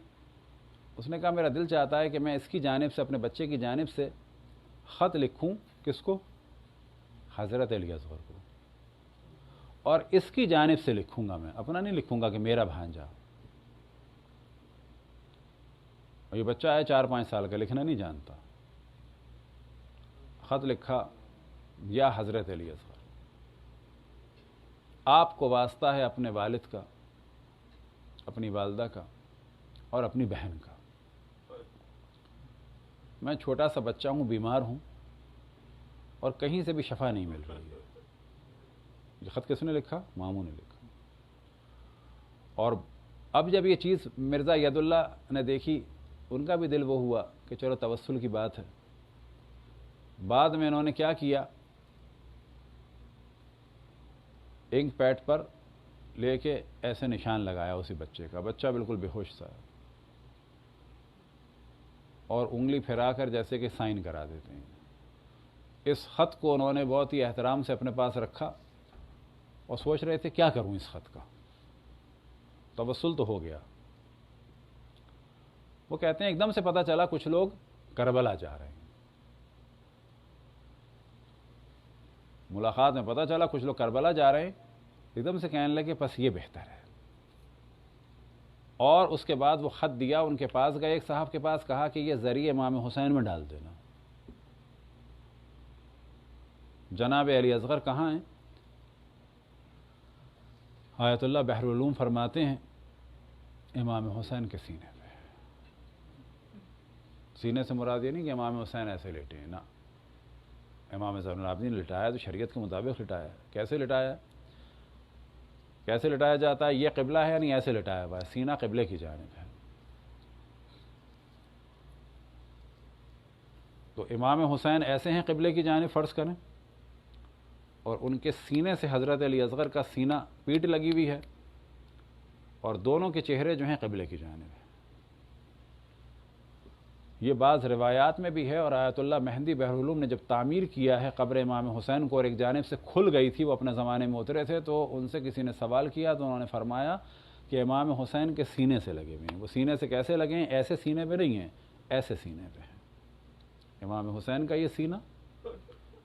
اس نے کہا میرا دل چاہتا ہے کہ میں اس کی جانب سے، اپنے بچے کی جانب سے خط لکھوں. کس کو؟ حضرت علی اصغر کو. اور اس کی جانب سے لکھوں گا، میں اپنا نہیں لکھوں گا کہ میرا بھانجا. اور یہ بچہ ہے 4-5 سال کا، لکھنا نہیں جانتا. خط لکھا یا حضرت علی اصغر، آپ کو واسطہ ہے اپنے والد کا، اپنی والدہ کا اور اپنی بہن کا. میں چھوٹا سا بچہ ہوں، بیمار ہوں، اور کہیں سے بھی شفا نہیں مل رہی ہے. یہ خط کس نے لکھا؟ ماموں نے لکھا. اور اب جب یہ چیز مرزا ید اللہ نے دیکھی، ان کا بھی دل وہ ہوا کہ چلو توسل کی بات ہے. بعد میں انہوں نے کیا کیا، انک پیڈ پر لے کے ایسے نشان لگایا اسی بچے کا. بچہ بالکل بے ہوش تھا، اور انگلی پھیرا کر جیسے کہ سائن کرا دیتے ہیں. اس خط کو انہوں نے بہت ہی احترام سے اپنے پاس رکھا اور سوچ رہے تھے کیا کروں اس خط کا. توسل تو ہو گیا. وہ کہتے ہیں ایک دم سے پتہ چلا کچھ لوگ کربلا جا رہے ہیں. ملاقات میں پتہ چلا کچھ لوگ کربلا جا رہے ہیں. ایک دم سے کہنے لگے بس یہ بہتر ہے. اور اس کے بعد وہ خط دیا، ان کے پاس گئے، ایک صاحب کے پاس، کہا کہ یہ ذریعہ امام حسین میں ڈال دینا. جناب علی اصغر کہاں ہیں؟ آیت اللہ بحر العلوم فرماتے ہیں امام حسین کے سینے پہ. سینے سے مراد یہ نہیں کہ امام حسین ایسے لیٹے ہیں، نہ. امام زین العابدین لٹایا تو شریعت کے مطابق لٹایا. کیسے لٹایا؟ کیسے لٹایا جاتا ہے؟ یہ قبلہ ہے نہیں، ایسے لٹایا ہوا ہے، سینہ قبلے کی جانب ہے. تو امام حسین ایسے ہیں قبلے کی جانب، فرض کریں، اور ان کے سینے سے حضرت علی اصغر کا سینہ پیٹ لگی ہوئی ہے، اور دونوں کے چہرے جو ہیں قبلے کی جانب ہیں۔ یہ بعض روایات میں بھی ہے، اور آیت اللہ مہندی بحر العلوم نے جب تعمیر کیا ہے قبر امام حسین کو اور ایک جانب سے کھل گئی تھی، وہ اپنے زمانے میں اترے تھے، تو ان سے کسی نے سوال کیا تو انہوں نے فرمایا کہ امام حسین کے سینے سے لگے ہوئے ہیں۔ وہ سینے سے کیسے لگے ہیں؟ ایسے سینے پہ نہیں ہیں، ایسے سینے پہ ہیں۔ امام حسین کا یہ سینہ،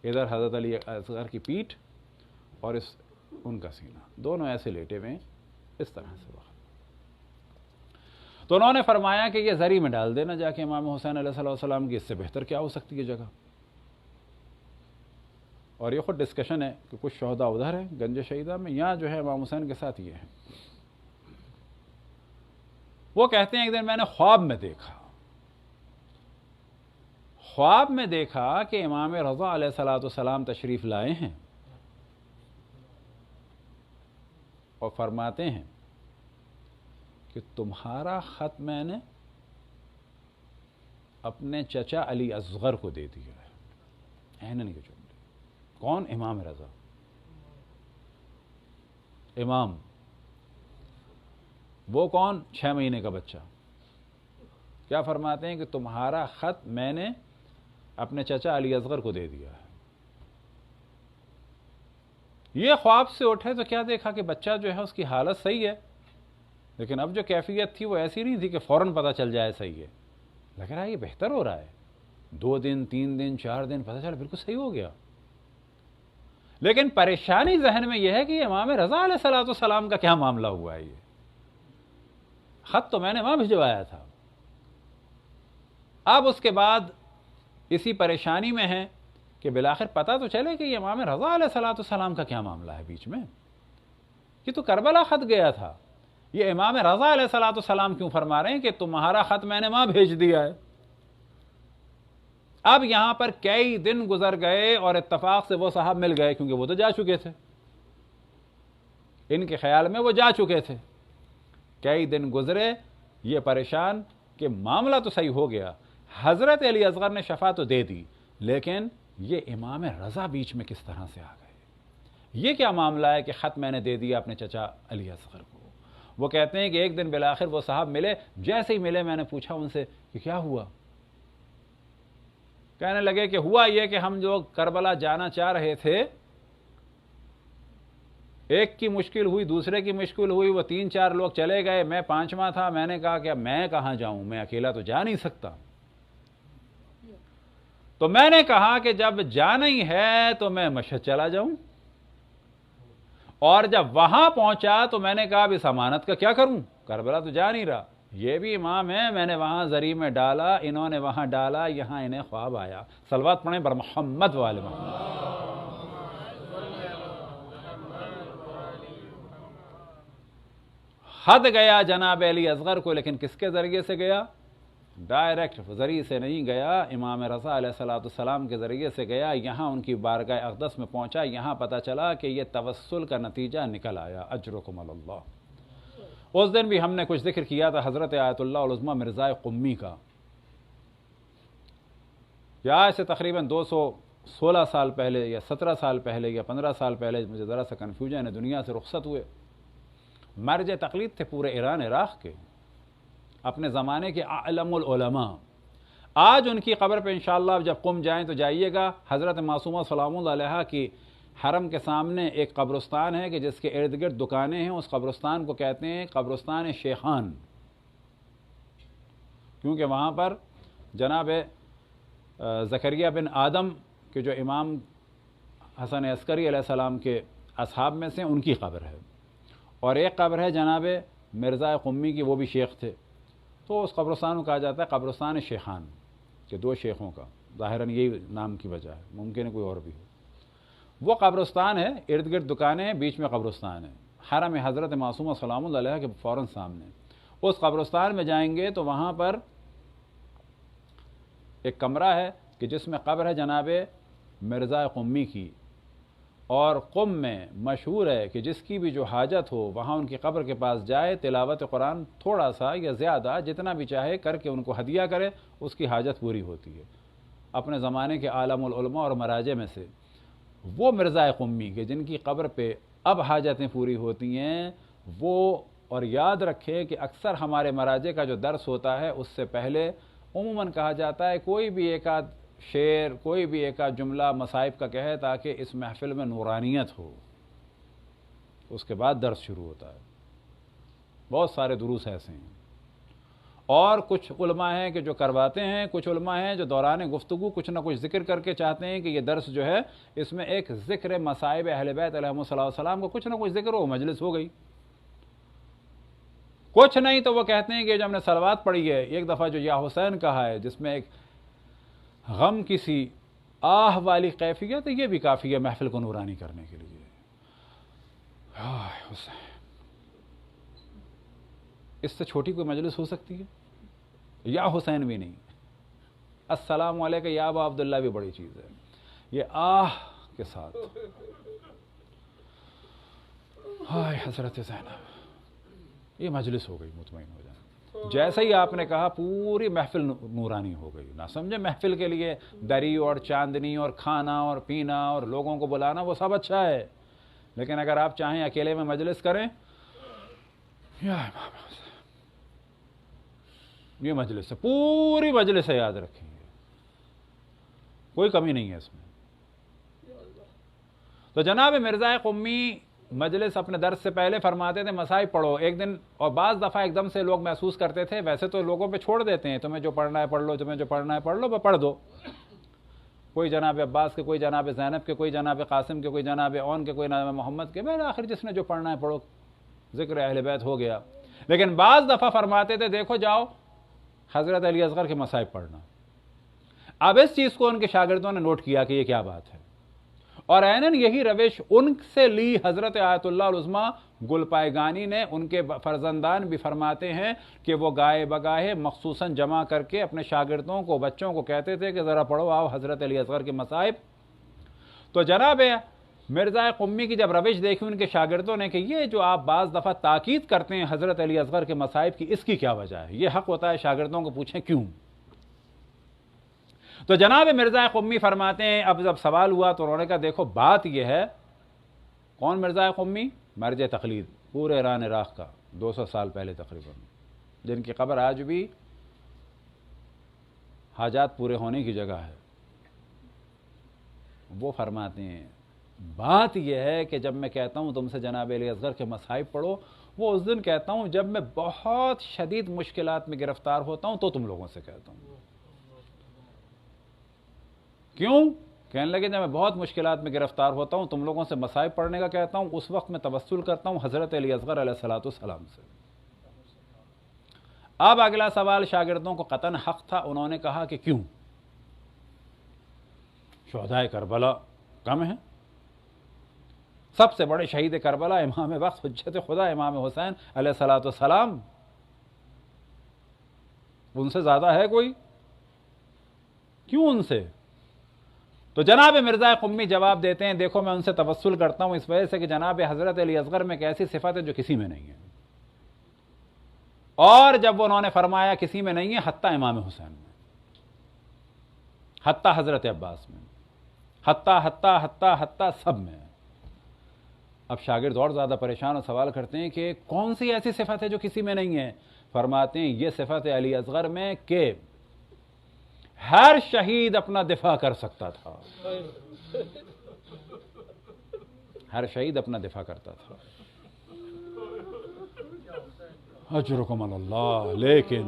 ادھر حضرت علی اصغر کی پیٹھ، اور ان کا سینہ، دونوں ایسے لیٹے ہوئے ہیں اس طرح سے۔ وقت تو انہوں نے فرمایا کہ یہ زری میں ڈال دینا جا کے امام حسین علیہ السلام کی، اس سے بہتر کیا ہو سکتی ہے جگہ۔ اور یہ خود ڈسکشن ہے کہ کچھ شہداء ادھر ہیں گنج شہیدہ میں، یہاں جو ہے امام حسین کے ساتھ یہ ہے۔ وہ کہتے ہیں ایک دن میں نے خواب میں دیکھا کہ امام رضا علیہ السلام تشریف لائے ہیں اور فرماتے ہیں کہ تمہارا خط میں نے اپنے چچا علی اصغر کو دے دیا ہے۔ عینن کے جملے۔ کون؟ امام رضا، امام۔ وہ کون؟ 6 مہینے کا بچہ۔ کیا فرماتے ہیں کہ تمہارا خط میں نے اپنے چچا علی اصغر کو دے دیا ہے۔ یہ خواب سے اٹھے تو کیا دیکھا کہ بچہ جو ہے اس کی حالت صحیح ہے، لیکن اب جو کیفیت تھی وہ ایسی نہیں تھی کہ فوراً پتہ چل جائے صحیح ہے، لگ رہا ہے یہ بہتر ہو رہا ہے، 2 دن 3 دن 4 دن پتہ چلا بالکل صحیح ہو گیا۔ لیکن پریشانی ذہن میں یہ ہے کہ امام رضا علیہ السلام کا کیا معاملہ ہوا ہے؟ یہ خط تو میں نے وہاں بھجوایا تھا۔ اب اس کے بعد اسی پریشانی میں ہے کہ بالآخر پتہ تو چلے کہ یہ امام رضا علیہ السلام کا کیا معاملہ ہے بیچ میں۔ یہ تو کربلا خط گیا تھا، یہ امام رضا علیہ السلام کیوں فرما رہے ہیں کہ تمہارا خط میں نے وہاں بھیج دیا ہے؟ اب یہاں پر کئی دن گزر گئے اور اتفاق سے وہ صاحب مل گئے، کیونکہ وہ تو جا چکے تھے، ان کے خیال میں وہ جا چکے تھے۔ کئی دن گزرے، یہ پریشان کہ معاملہ تو صحیح ہو گیا، حضرت علی اصغر نے شفا تو دے دی، لیکن یہ امام رضا بیچ میں کس طرح سے آ گئے؟ یہ کیا معاملہ ہے کہ خط میں نے دے دیا اپنے چچا علی اصغر کو؟ وہ کہتے ہیں کہ ایک دن بالآخر وہ صاحب ملے، جیسے ہی ملے میں نے پوچھا ان سے کہ کیا ہوا؟ کہنے لگے کہ ہوا یہ کہ ہم جو کربلا جانا چاہ رہے تھے، ایک کی مشکل ہوئی، دوسرے کی مشکل ہوئی، وہ 3-4 لوگ چلے گئے، میں 5واں تھا۔ میں نے کہا کہ اب میں کہاں جاؤں، میں اکیلا تو جا نہیں سکتا۔ تو میں نے کہا کہ جب جانا ہی ہے تو میں مشہد چلا جاؤں، اور جب وہاں پہنچا تو میں نے کہا اب اس امانت کا کیا کروں، کربلا تو جا نہیں رہا، یہ بھی امام ہے، میں نے وہاں زری میں ڈالا، انہوں نے وہاں ڈالا، یہاں انہیں خواب آیا۔ صلوات پڑھیں بر محمد والے محمد۔ حد گیا جناب علی اصغر کو، لیکن کس کے ذریعے سے گیا؟ ڈائریکٹ ذریعے سے نہیں گیا، امام رضا علیہ السلام کے ذریعے سے گیا۔ یہاں ان کی بارگاہ اقدس میں پہنچا، یہاں پتہ چلا کہ یہ توسل کا نتیجہ نکل آیا۔ اجرکم اللہ۔ اس دن بھی ہم نے کچھ ذکر کیا تھا حضرت آیت اللہ العظمیٰ مرزا قمی کا، یا آج سے تقریباً 216 سال پہلے یا 17 سال پہلے یا 15 سال پہلے، مجھے ذرا سا کنفیوژن ہے، دنیا سے رخصت ہوئے۔ مرجع تقلید تھے پورے ایران عراق کے، اپنے زمانے کے اعلم العلماء۔ آج ان کی قبر پہ انشاءاللہ جب قم جائیں تو جائیے گا، حضرت معصومہ سلام اللہ علیہا کی حرم کے سامنے ایک قبرستان ہے کہ جس کے ارد گرد دکانیں ہیں، اس قبرستان کو کہتے ہیں قبرستان شیخان، کیونکہ وہاں پر جناب زکریا بن آدم کے جو امام حسن عسکری علیہ السلام کے اصحاب میں سے ان کی قبر ہے، اور ایک قبر ہے جناب مرزا قمی کی، وہ بھی شیخ تھے، تو اس قبرستان کو کہا جاتا ہے قبرستان شیخان، کہ 2 شیخوں کا، ظاہراً یہی نام کی وجہ ہے، ممکن ہے کوئی اور بھی ہو۔ وہ قبرستان ہے، ارد گرد دکانیں ہیں، بیچ میں قبرستان ہے، حرم حضرت معصومہ سلام اللہ علیہ کے فوراً سامنے۔ اس قبرستان میں جائیں گے تو وہاں پر ایک کمرہ ہے کہ جس میں قبر ہے جناب مرزا قمی کی، اور قم میں مشہور ہے کہ جس کی بھی جو حاجت ہو وہاں ان کی قبر کے پاس جائے، تلاوت قرآن تھوڑا سا یا زیادہ جتنا بھی چاہے کر کے ان کو ہدیہ کرے، اس کی حاجت پوری ہوتی ہے۔ اپنے زمانے کے عالم العلماء اور مراجع میں سے وہ مرزا قمی کے جن کی قبر پہ اب حاجتیں پوری ہوتی ہیں وہ، اور یاد رکھیں کہ اکثر ہمارے مراجع کا جو درس ہوتا ہے اس سے پہلے عموماً کہا جاتا ہے کوئی بھی ایک آدھ شعر، کوئی بھی ایک آدھ جملہ مصائب کا کہے تاکہ اس محفل میں نورانیت ہو، اس کے بعد درس شروع ہوتا ہے۔ بہت سارے دروس ایسے ہیں، اور کچھ علماء ہیں کہ جو کرواتے ہیں، کچھ علماء ہیں جو دوران گفتگو کچھ نہ کچھ ذکر کر کے چاہتے ہیں کہ یہ درس جو ہے اس میں ایک ذکر مصائب اہل بیت علیہم السلام کو کچھ نہ کچھ ذکر ہو، مجلس ہو گئی۔ کچھ نہیں تو وہ کہتے ہیں کہ جو ہم نے صلوات پڑھی ہے، ایک دفعہ جو یا حسین کہا ہے جس میں ایک غم کسی آہ والی کیفیت ہے، یہ بھی کافی ہے محفل کو نورانی کرنے کے لیے۔ حسین، اس سے چھوٹی کوئی مجلس ہو سکتی ہے؟ یا حسین بھی نہیں، السلام علیکم یا ابا عبداللہ بھی بڑی چیز ہے، یہ آہ کے ساتھ ہائے حضرت زینب، یہ مجلس ہو گئی، مطمئن ہو جائیں۔ جیسے ہی آپ نے کہا پوری محفل نورانی ہو گئی۔ نہ سمجھے محفل کے لیے دری اور چاندنی اور کھانا اور پینا اور لوگوں کو بلانا وہ سب اچھا ہے، لیکن اگر آپ چاہیں اکیلے میں مجلس کریں، یا امام حسین، یہ مجلس ہے، پوری مجلس ہے، یاد رکھیں گے، کوئی کمی نہیں ہے اس میں۔ تو جناب مرزا قمی مجلس اپنے درس سے پہلے فرماتے تھے مصائب پڑھو ایک دن، اور بعض دفعہ ایک دم سے لوگ محسوس کرتے تھے، ویسے تو لوگوں پہ چھوڑ دیتے ہیں، تمہیں جو پڑھنا ہے پڑھ لو، تمہیں جو پڑھنا ہے پڑھ لو، پڑھ دو، کوئی جناب عباس کے، کوئی جناب زینب کے، کوئی جناب قاسم کے، کوئی جناب اون کے، کوئی جناب محمد کے، آخر جس نے جو پڑھنا ہے پڑھو، ذکر اہل بیت ہو گیا۔ لیکن بعض دفعہ فرماتے تھے دیکھو جاؤ حضرت علی اصغر کے مصائب پڑھنا۔ اب اس چیز کو ان کے شاگردوں نے نوٹ کیا کہ یہ کیا بات ہے، اور عیناً یہی روش ان سے لی حضرت آیت اللہ العظمی گل پائگانی نے۔ ان کے فرزندان بھی فرماتے ہیں کہ وہ گائے بگاہے مخصوصاً جمع کر کے اپنے شاگردوں کو، بچوں کو کہتے تھے کہ ذرا پڑھو آؤ حضرت علی اصغر کے مصائب۔ تو جناب مرزا قمی کی جب روش دیکھی ان کے شاگردوں نے کہ یہ جو آپ بعض دفعہ تاکید کرتے ہیں حضرت علی اصغر کے مصائب کی، اس کی کیا وجہ ہے؟ یہ حق ہوتا ہے شاگردوں کو پوچھیں کیوں؟ تو جناب مرزا قمی فرماتے ہیں اب جب سوال ہوا تو انہوں نے کہا دیکھو بات یہ ہے، کون مرزا قمی؟ مرجع تقلید پورے ایران عراق کا، 200 سال پہلے تقریباً، جن کی قبر آج بھی حاجات پورے ہونے کی جگہ ہے۔ وہ فرماتے ہیں بات یہ ہے کہ جب میں کہتا ہوں تم سے جناب علی اصغر کے مصائب پڑھو، وہ اس دن کہتا ہوں جب میں بہت شدید مشکلات میں گرفتار ہوتا ہوں تو تم لوگوں سے کہتا ہوں۔ کیوں؟ کہنے لگے جب میں بہت مشکلات میں گرفتار ہوتا ہوں تم لوگوں سے مصائب پڑھنے کا کہتا ہوں، اس وقت میں توسل کرتا ہوں حضرت علی اصغر علیہ السلام سے۔ اب اگلا سوال شاگردوں کو قطعاً حق تھا، انہوں نے کہا کہ کیوں؟ شہدائے کربلا کم ہیں؟ سب سے بڑے شہید کربلا امام وقت حجت خدا امام حسین علیہ السلام، ان سے زیادہ ہے کوئی؟ کیوں ان سے؟ تو جناب مرزا قمی جواب دیتے ہیں دیکھو میں ان سے توسل کرتا ہوں اس وجہ سے کہ جناب حضرت علی اصغر میں ایک ایسی صفت ہے جو کسی میں نہیں ہے، اور جب انہوں نے فرمایا کسی میں نہیں ہے، حتیٰ امام حسین میں، حتیٰ حضرت عباس میں، حتیٰ سب میں۔ اب شاگرد اور زیادہ پریشان اور سوال کرتے ہیں کہ کون سی ایسی صفت ہے جو کسی میں نہیں ہے؟ فرماتے ہیں یہ صفت ہے علی اصغر میں کہ ہر شہید اپنا دفاع کر سکتا تھا، ہر شہید اپنا دفاع کرتا تھا۔ اجرکم اللہ، لیکن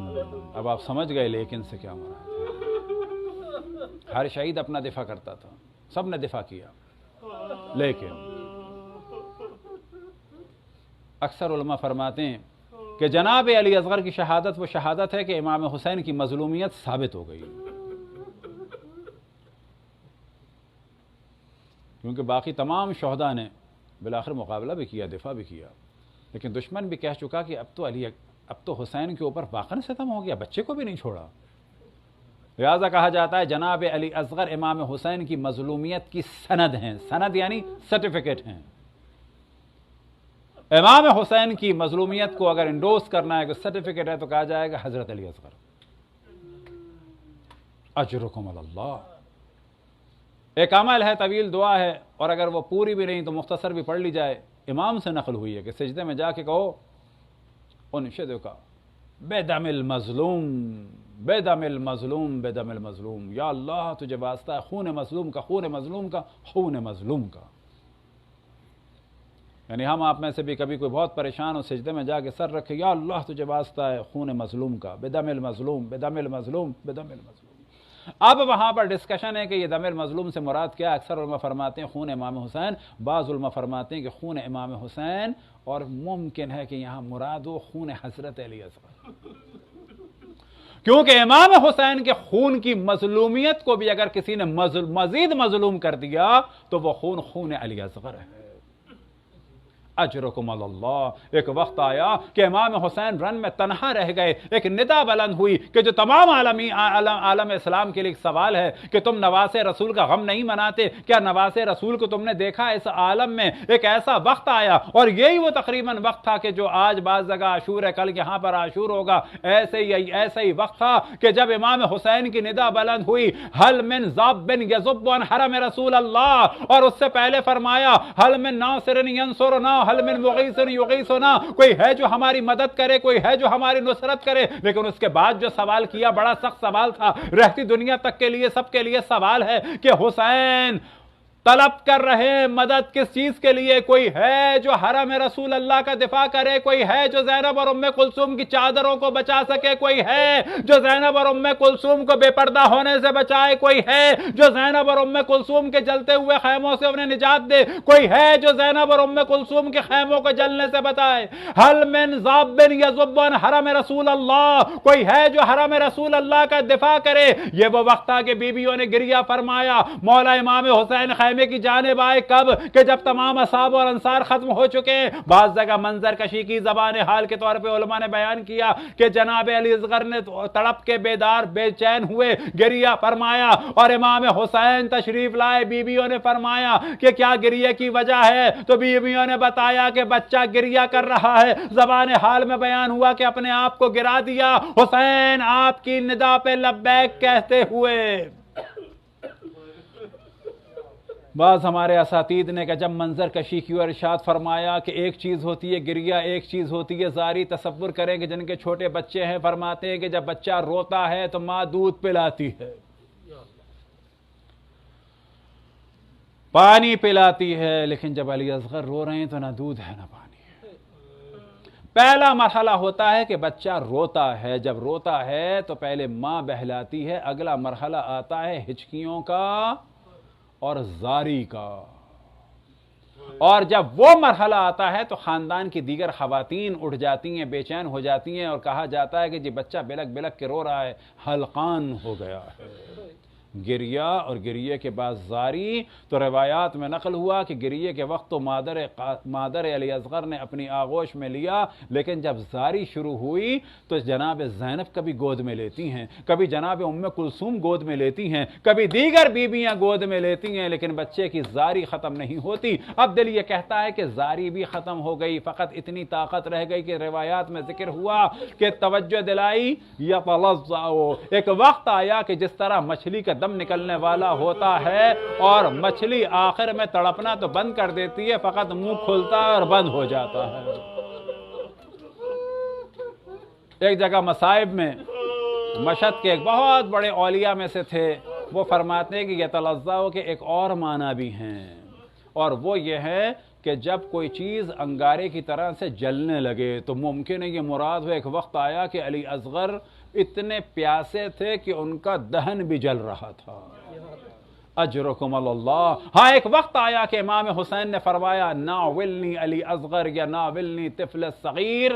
اب آپ سمجھ گئے لیکن سے کیا مراد ہے۔ ہر شہید اپنا دفاع کرتا تھا، سب نے دفاع کیا، لیکن اکثر علماء فرماتے ہیں کہ جناب علی اصغر کی شہادت وہ شہادت ہے کہ امام حسین کی مظلومیت ثابت ہو گئی، کیونکہ باقی تمام شہداء نے بالآخر مقابلہ بھی کیا، دفاع بھی کیا، لیکن دشمن بھی کہہ چکا کہ اب تو حسین کے اوپر واقعاً ستم ہو گیا، بچے کو بھی نہیں چھوڑا۔ لہذا کہا جاتا ہے جناب علی اصغر امام حسین کی مظلومیت کی سند ہیں، سند یعنی سرٹیفکیٹ ہیں۔ امام حسین کی مظلومیت کو اگر انڈوس کرنا ہے کہ سرٹیفکیٹ ہے تو کہا جائے گا حضرت علی اصغر۔ اجرکم اللہ، ایک عمل ہے، طویل دعا ہے، اور اگر وہ پوری بھی نہیں تو مختصر بھی پڑھ لی جائے. امام سے نقل ہوئی ہے کہ سجدے میں جا کے کہو انشدک بدم المظلوم بدم المظلوم بدم المظلوم، یا اللہ تجھے واسطہ ہے خون مظلوم کا، خون مظلوم کا، خون مظلوم کا. یعنی ہم آپ میں سے بھی کبھی کوئی بہت پریشان ہو، سجدے میں جا کے سر رکھے، یا اللہ تجھے واسطہ ہے خون مظلوم کا، بدم المظلوم بدم المظلوم بدم المظلوم. اب وہاں پر ڈسکشن ہے کہ یہ دم المظلوم سے مراد کیا. اکثر علماء فرماتے ہیں خون امام حسین، بعض علماء فرماتے ہیں کہ خون امام حسین، اور ممکن ہے کہ یہاں مراد ہو خون حضرت علی اصغر، کیونکہ امام حسین کے خون کی مظلومیت کو بھی اگر کسی نے مزید مظلوم کر دیا تو وہ خون علی اصغر ہے. اجرکم اللہ. ایک وقت آیا کہ امام حسین رن میں تنہا رہ گئے، ایک ندا بلند ہوئی کہ جو تمام عالم اسلام کے لیے ایک سوال ہے کہ تم نواز رسول کا غم نہیں مناتے کیا؟ نواز رسول کو تم نے دیکھا اس عالم میں؟ ایک ایسا وقت آیا، اور یہی وہ تقریباً وقت تھا کہ جو آج بعض جگہ عاشور ہے، کل یہاں پر عاشور ہوگا، ایسے ہی وقت تھا کہ جب امام حسین کی ندا بلند ہوئی، حل من ذاب یذب عن حرم رسول اللہ، اور اس سے پہلے فرمایا حل من ناصر ینصرنا حل من مغیث یغیثنا، کوئی ہے جو ہماری مدد کرے، کوئی ہے جو ہماری نصرت کرے. لیکن اس کے بعد جو سوال کیا بڑا سخت سوال تھا، رہتی دنیا تک کے لیے سب کے لیے سوال ہے کہ حسین طلب کر رہے ہیں مدد کس چیز کے لیے؟ کوئی ہے جو حرم رسول اللہ کا دفاع کرے، کوئی ہے جو زینب اور ام کلثوم کی چادروں کو بچا سکے، کوئی ہے جو زینب اور ام کلثوم کو بے پردہ ہونے سے بچائے، کوئی ہے جو زینب اور ام کلثوم کے جلتے ہوئے خیموں سے انہیں نجات دے، کوئی ہے جو زینب اور ام کلثوم کے خیموں کو جلنے سے بچائے. حل من ذاب یذب عن حرم رسول اللہ، کوئی ہے جو حرم رسول اللہ کا دفاع کرے. یہ وہ وقت تھا کہ بیویوں نے گریہ فرمایا، مولا امام حسین خیمے کی جانب آئے. کب؟ کہ جب تمام اصحاب اور انصار ختم ہو چکے. بعض جگہ منظر کشی کی زبان حال کے طور پہ علماء نے بیان کیا کہ جناب علی اصغر نے تڑپ کے بیدار بے چین ہوئے، گریہ فرمایا، اور امام حسین تشریف لائے. بیویوں نے فرمایا کہ کیا گریہ کی وجہ ہے؟ تو بیویوں نے بتایا کہ بچہ گریہ کر رہا ہے. زبان حال میں بیان ہوا کہ اپنے آپ کو گرا دیا حسین آپ کی ندا پہ لبیک کہتے ہوئے. بعض ہمارے اساتید نے کہ جب منظر کشی کی اور ارشاد فرمایا کہ ایک چیز ہوتی ہے گریہ، ایک چیز ہوتی ہے زاری. تصور کریں کہ جن کے چھوٹے بچے ہیں، فرماتے ہیں کہ جب بچہ روتا ہے تو ماں دودھ پلاتی ہے، پانی پلاتی ہے، لیکن جب علی اصغر رو رہے ہیں تو نہ دودھ ہے نہ پانی ہے. پہلا مرحلہ ہوتا ہے کہ بچہ روتا ہے، جب روتا ہے تو پہلے ماں بہلاتی ہے. اگلا مرحلہ آتا ہے ہچکیوں کا اور زاری کا، اور جب وہ مرحلہ آتا ہے تو خاندان کی دیگر خواتین اٹھ جاتی ہیں، بے چین ہو جاتی ہیں، اور کہا جاتا ہے کہ جی بچہ بلک بلک کے رو رہا ہے، حلقان ہو گیا ہے. گریہ اور گریہ کے بعد زاری. تو روایات میں نقل ہوا کہ گریہ کے وقت تو مادر علی اصغر نے اپنی آغوش میں لیا، لیکن جب زاری شروع ہوئی تو جناب زینب کبھی گود میں لیتی ہیں، کبھی جناب ام کلثوم گود میں لیتی ہیں، کبھی دیگر بیویاں گود میں لیتی ہیں، لیکن بچے کی زاری ختم نہیں ہوتی. اب دل یہ کہتا ہے کہ زاری بھی ختم ہو گئی، فقط اتنی طاقت رہ گئی کہ روایات میں ذکر ہوا کہ توجہ دلائی یا تلظعوا. ایک وقت آیا کہ جس طرح مچھلی کا دم نکلنے والا ہوتا ہے اور مچھلی آخر میں تڑپنا تو بند کر دیتی ہے، فقط منہ کھلتا ہے اور بند ہو جاتا ہے. ایک جگہ مصائب میں مشہد کے ایک بہت بڑے اولیاء میں سے تھے، وہ فرماتے ہیں کہ یتلظع کے ایک اور معنی بھی ہیں، اور وہ یہ ہے کہ جب کوئی چیز انگارے کی طرح سے جلنے لگے تو ممکن ہے یہ مراد ہو. ایک وقت آیا کہ علی اصغر اتنے پیاسے تھے کہ ان کا دہن بھی جل رہا تھا. اجرکم اللہ. ہاں ایک وقت آیا کہ امام حسین نے فرمایا ناولنی علی اصغر یا ناولنی طفل صغیر،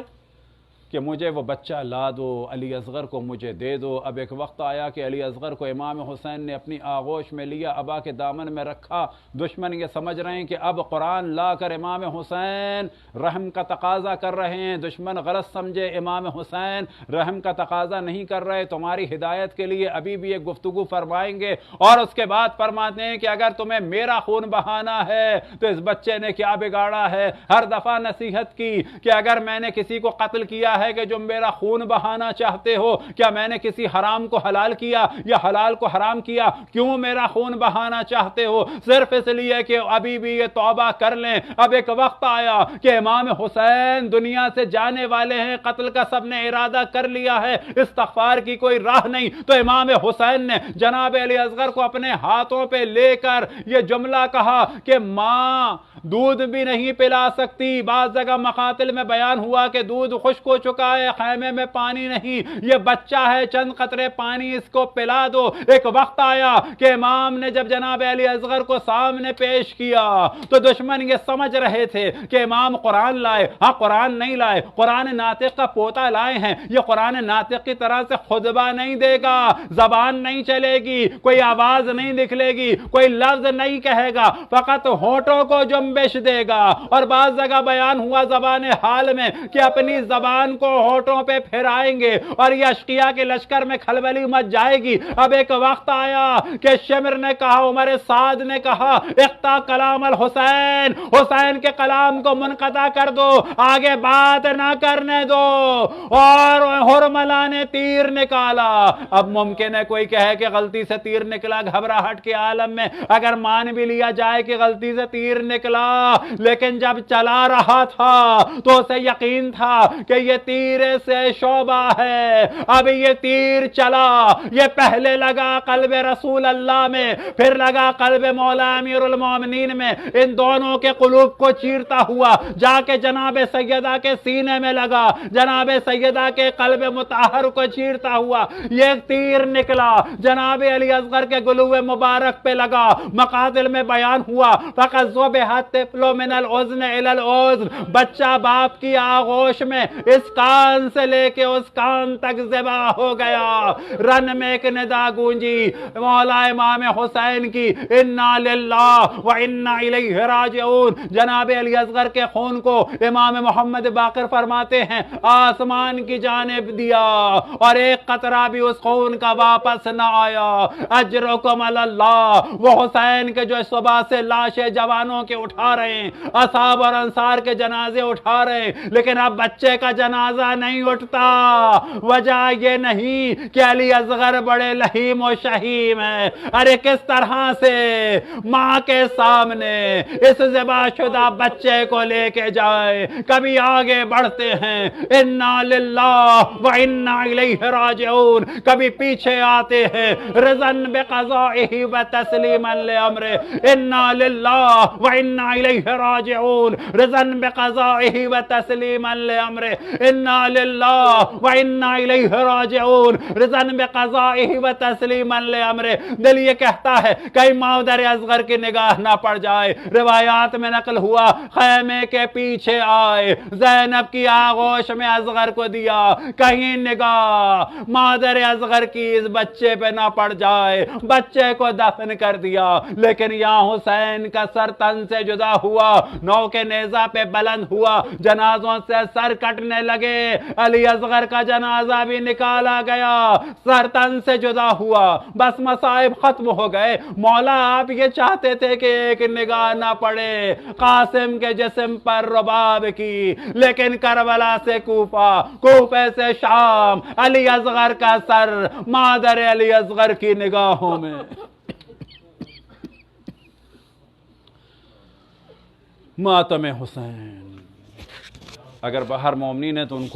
کہ مجھے وہ بچہ لا دو، علی اصغر کو مجھے دے دو. اب ایک وقت آیا کہ علی اصغر کو امام حسین نے اپنی آغوش میں لیا، ابا کے دامن میں رکھا. دشمن یہ سمجھ رہے ہیں کہ اب قرآن لا کر امام حسین رحم کا تقاضا کر رہے ہیں. دشمن غلط سمجھے، امام حسین رحم کا تقاضا نہیں کر رہے، تمہاری ہدایت کے لیے ابھی بھی ایک گفتگو فرمائیں گے. اور اس کے بعد فرماتے ہیں کہ اگر تمہیں میرا خون بہانا ہے تو اس بچے نے کیا بگاڑا ہے. ہر دفعہ نصیحت کی کہ اگر میں نے کسی کو قتل کیا ہے ہے کہ جو میرا خون بہانا چاہتے ہو، کیا میں نے کسی حرام کو حلال کیا یا حلال کو حرام کیا؟ کیوں میرا خون بہانا چاہتے ہو؟ صرف اس لیے کہ ابھی بھی یہ توبہ کر لیں۔ اب ایک وقت آیا کہ امام حسین دنیا سے جانے والے ہیں، قتل کا سب نے ارادہ کر لیا ہے، استغفار کی کوئی راہ نہیں۔ تو امام حسین نے جناب علی اصغر کو اپنے ہاتھوں پہ لے کر یہ جملہ کہا کہ ماں دودھ بھی نہیں پلا سکتی۔ بعض جگہ مقاتل میں بیان ہوا کہ دودھ خشک ہو چکا ہے، خیمے میں پانی نہیں، یہ بچہ ہے، چند قطرے پانی اس کو پلا دو۔ ایک وقت آیا کہ امام نے جب جناب علی اصغر کو سامنے پیش کیا تو دشمن یہ سمجھ رہے تھے کہ امام قرآن لائے۔ ہاں قرآن نہیں لائے، قرآن ناطق کا پوتا لائے ہیں۔ یہ قرآن ناطق کی طرح سے خطبہ نہیں دے گا، زبان نہیں چلے گی، کوئی آواز نہیں نکلے گی، کوئی لفظ نہیں کہے گا، فقط ہونٹوں کو جنبش دے گا۔ اور بعض جگہ بیان ہوا زبان حال میں کہ اپنی زبان کو ہونٹوں پہ پھرائیں گے اور یہ اشقیاء کے لشکر میں کھلبلی مچ جائے گی۔ اب ایک وقت آیا کہ شمر نے کہا، عمر سعد نے کہا، اقطع کلام الحسین، حسین کے کلام کو منقطع کر دو، آگے بات نہ کرنے دو۔ اور حرملہ نے تیر نکالا۔ اب ممکن ہے کوئی کہے کہ غلطی سے تیر نکلا، گھبراہٹ کے عالم میں اگر مان بھی لیا جائے کہ غلطی سے تیر نکلا، لیکن جب چلا رہا تھا تو اسے یقین تھا کہ یہ تیر سے شعبہ ہے۔ اب یہ تیر چلا، یہ پہلے لگا قلب رسول اللہ میں، پھر لگا قلب مولا امیر المومنین میں، ان دونوں کے قلوب کو چیرتا ہوا جا کے جناب سیدہ کے سینے میں لگا، جناب سیدہ کے قلب مطہر کو چیرتا ہوا یہ تیر نکلا، جناب علی اصغر کے گلو مبارک پہ لگا۔ مقاتل میں بیان ہوا، فقط ذبحت طفل من الاذن الى الاذن، بچہ باپ کی آغوش میں اس کان سے لے کے اس کان تک ذبح ہو گیا۔ رن میں ایک ندا گونجی مولا امام حسین کی، انا للہ و انا الیہ راجعون۔ جناب علی اصغر کے خون کو امام محمد باقر فرماتے ہیں آسمان کی جانب دیا اور ایک قطرہ بھی اس خون کا واپس نہ آیا۔ اجرکم علی اللہ۔ وہ حسین کے جو صبح سے لاشیں جوانوں کے اٹھا رہے ہیں، اصحاب اور انصار کے جنازے اٹھا رہے ہیں، لیکن اب بچے کا جنازہ نہیں اٹھتا۔ وجہ یہ نہیں کہ علی اصغر بڑے لحیم و شہیم ہیں، ارے کس طرح سے ماں کے سامنے اس ذبح شدہ بچے کو لے کے جائے۔ کبھی آگے بڑھتے ہیں انا للہ و انا الیہ راجعون، کبھی پیچھے آتے ہیں رضن بقضائہ و تسلیما لامرہ، انا للہ و انا الیہ راجعون، رضن بقضائہ و تسلیما لامرہ، انا للہ و انا الیہ راجعون، رضن بقضائہ و تسلیما لامرہ۔ دل یہ کہتا ہے کہیں مادر اصغر کی نگاہ نہ پڑ جائے۔ روایات میں نقل ہوا خیمے کے پیچھے آئے، زینب کی آغوش میں اصغر کو دیا، کہیں نگاہ مادر اصغر کی اس بچے پہ نہ پڑ جائے، بچے کو دفن کر دیا۔ لیکن یہاں حسین کا سر تن سے جدا ہوا، نو کے نیزہ پہ بلند ہوا، جنازوں سے سر کٹنے لگے، علی اصغر کا جنازہ بھی نکالا گیا، سر تن سے جدا ہوا، بس مصائب ختم ہو گئے۔ مولا آپ یہ چاہتے تھے کہ ایک نگاہ نہ پڑے قاسم کے جسم پر رباب کی، لیکن کربلا سے کوفہ، کوفے سے شام، علی اصغر کا سر مادر علی اصغر کی نگاہوں میں۔ ماتم حسین، اگر باہر مومنین ہے تو ان کو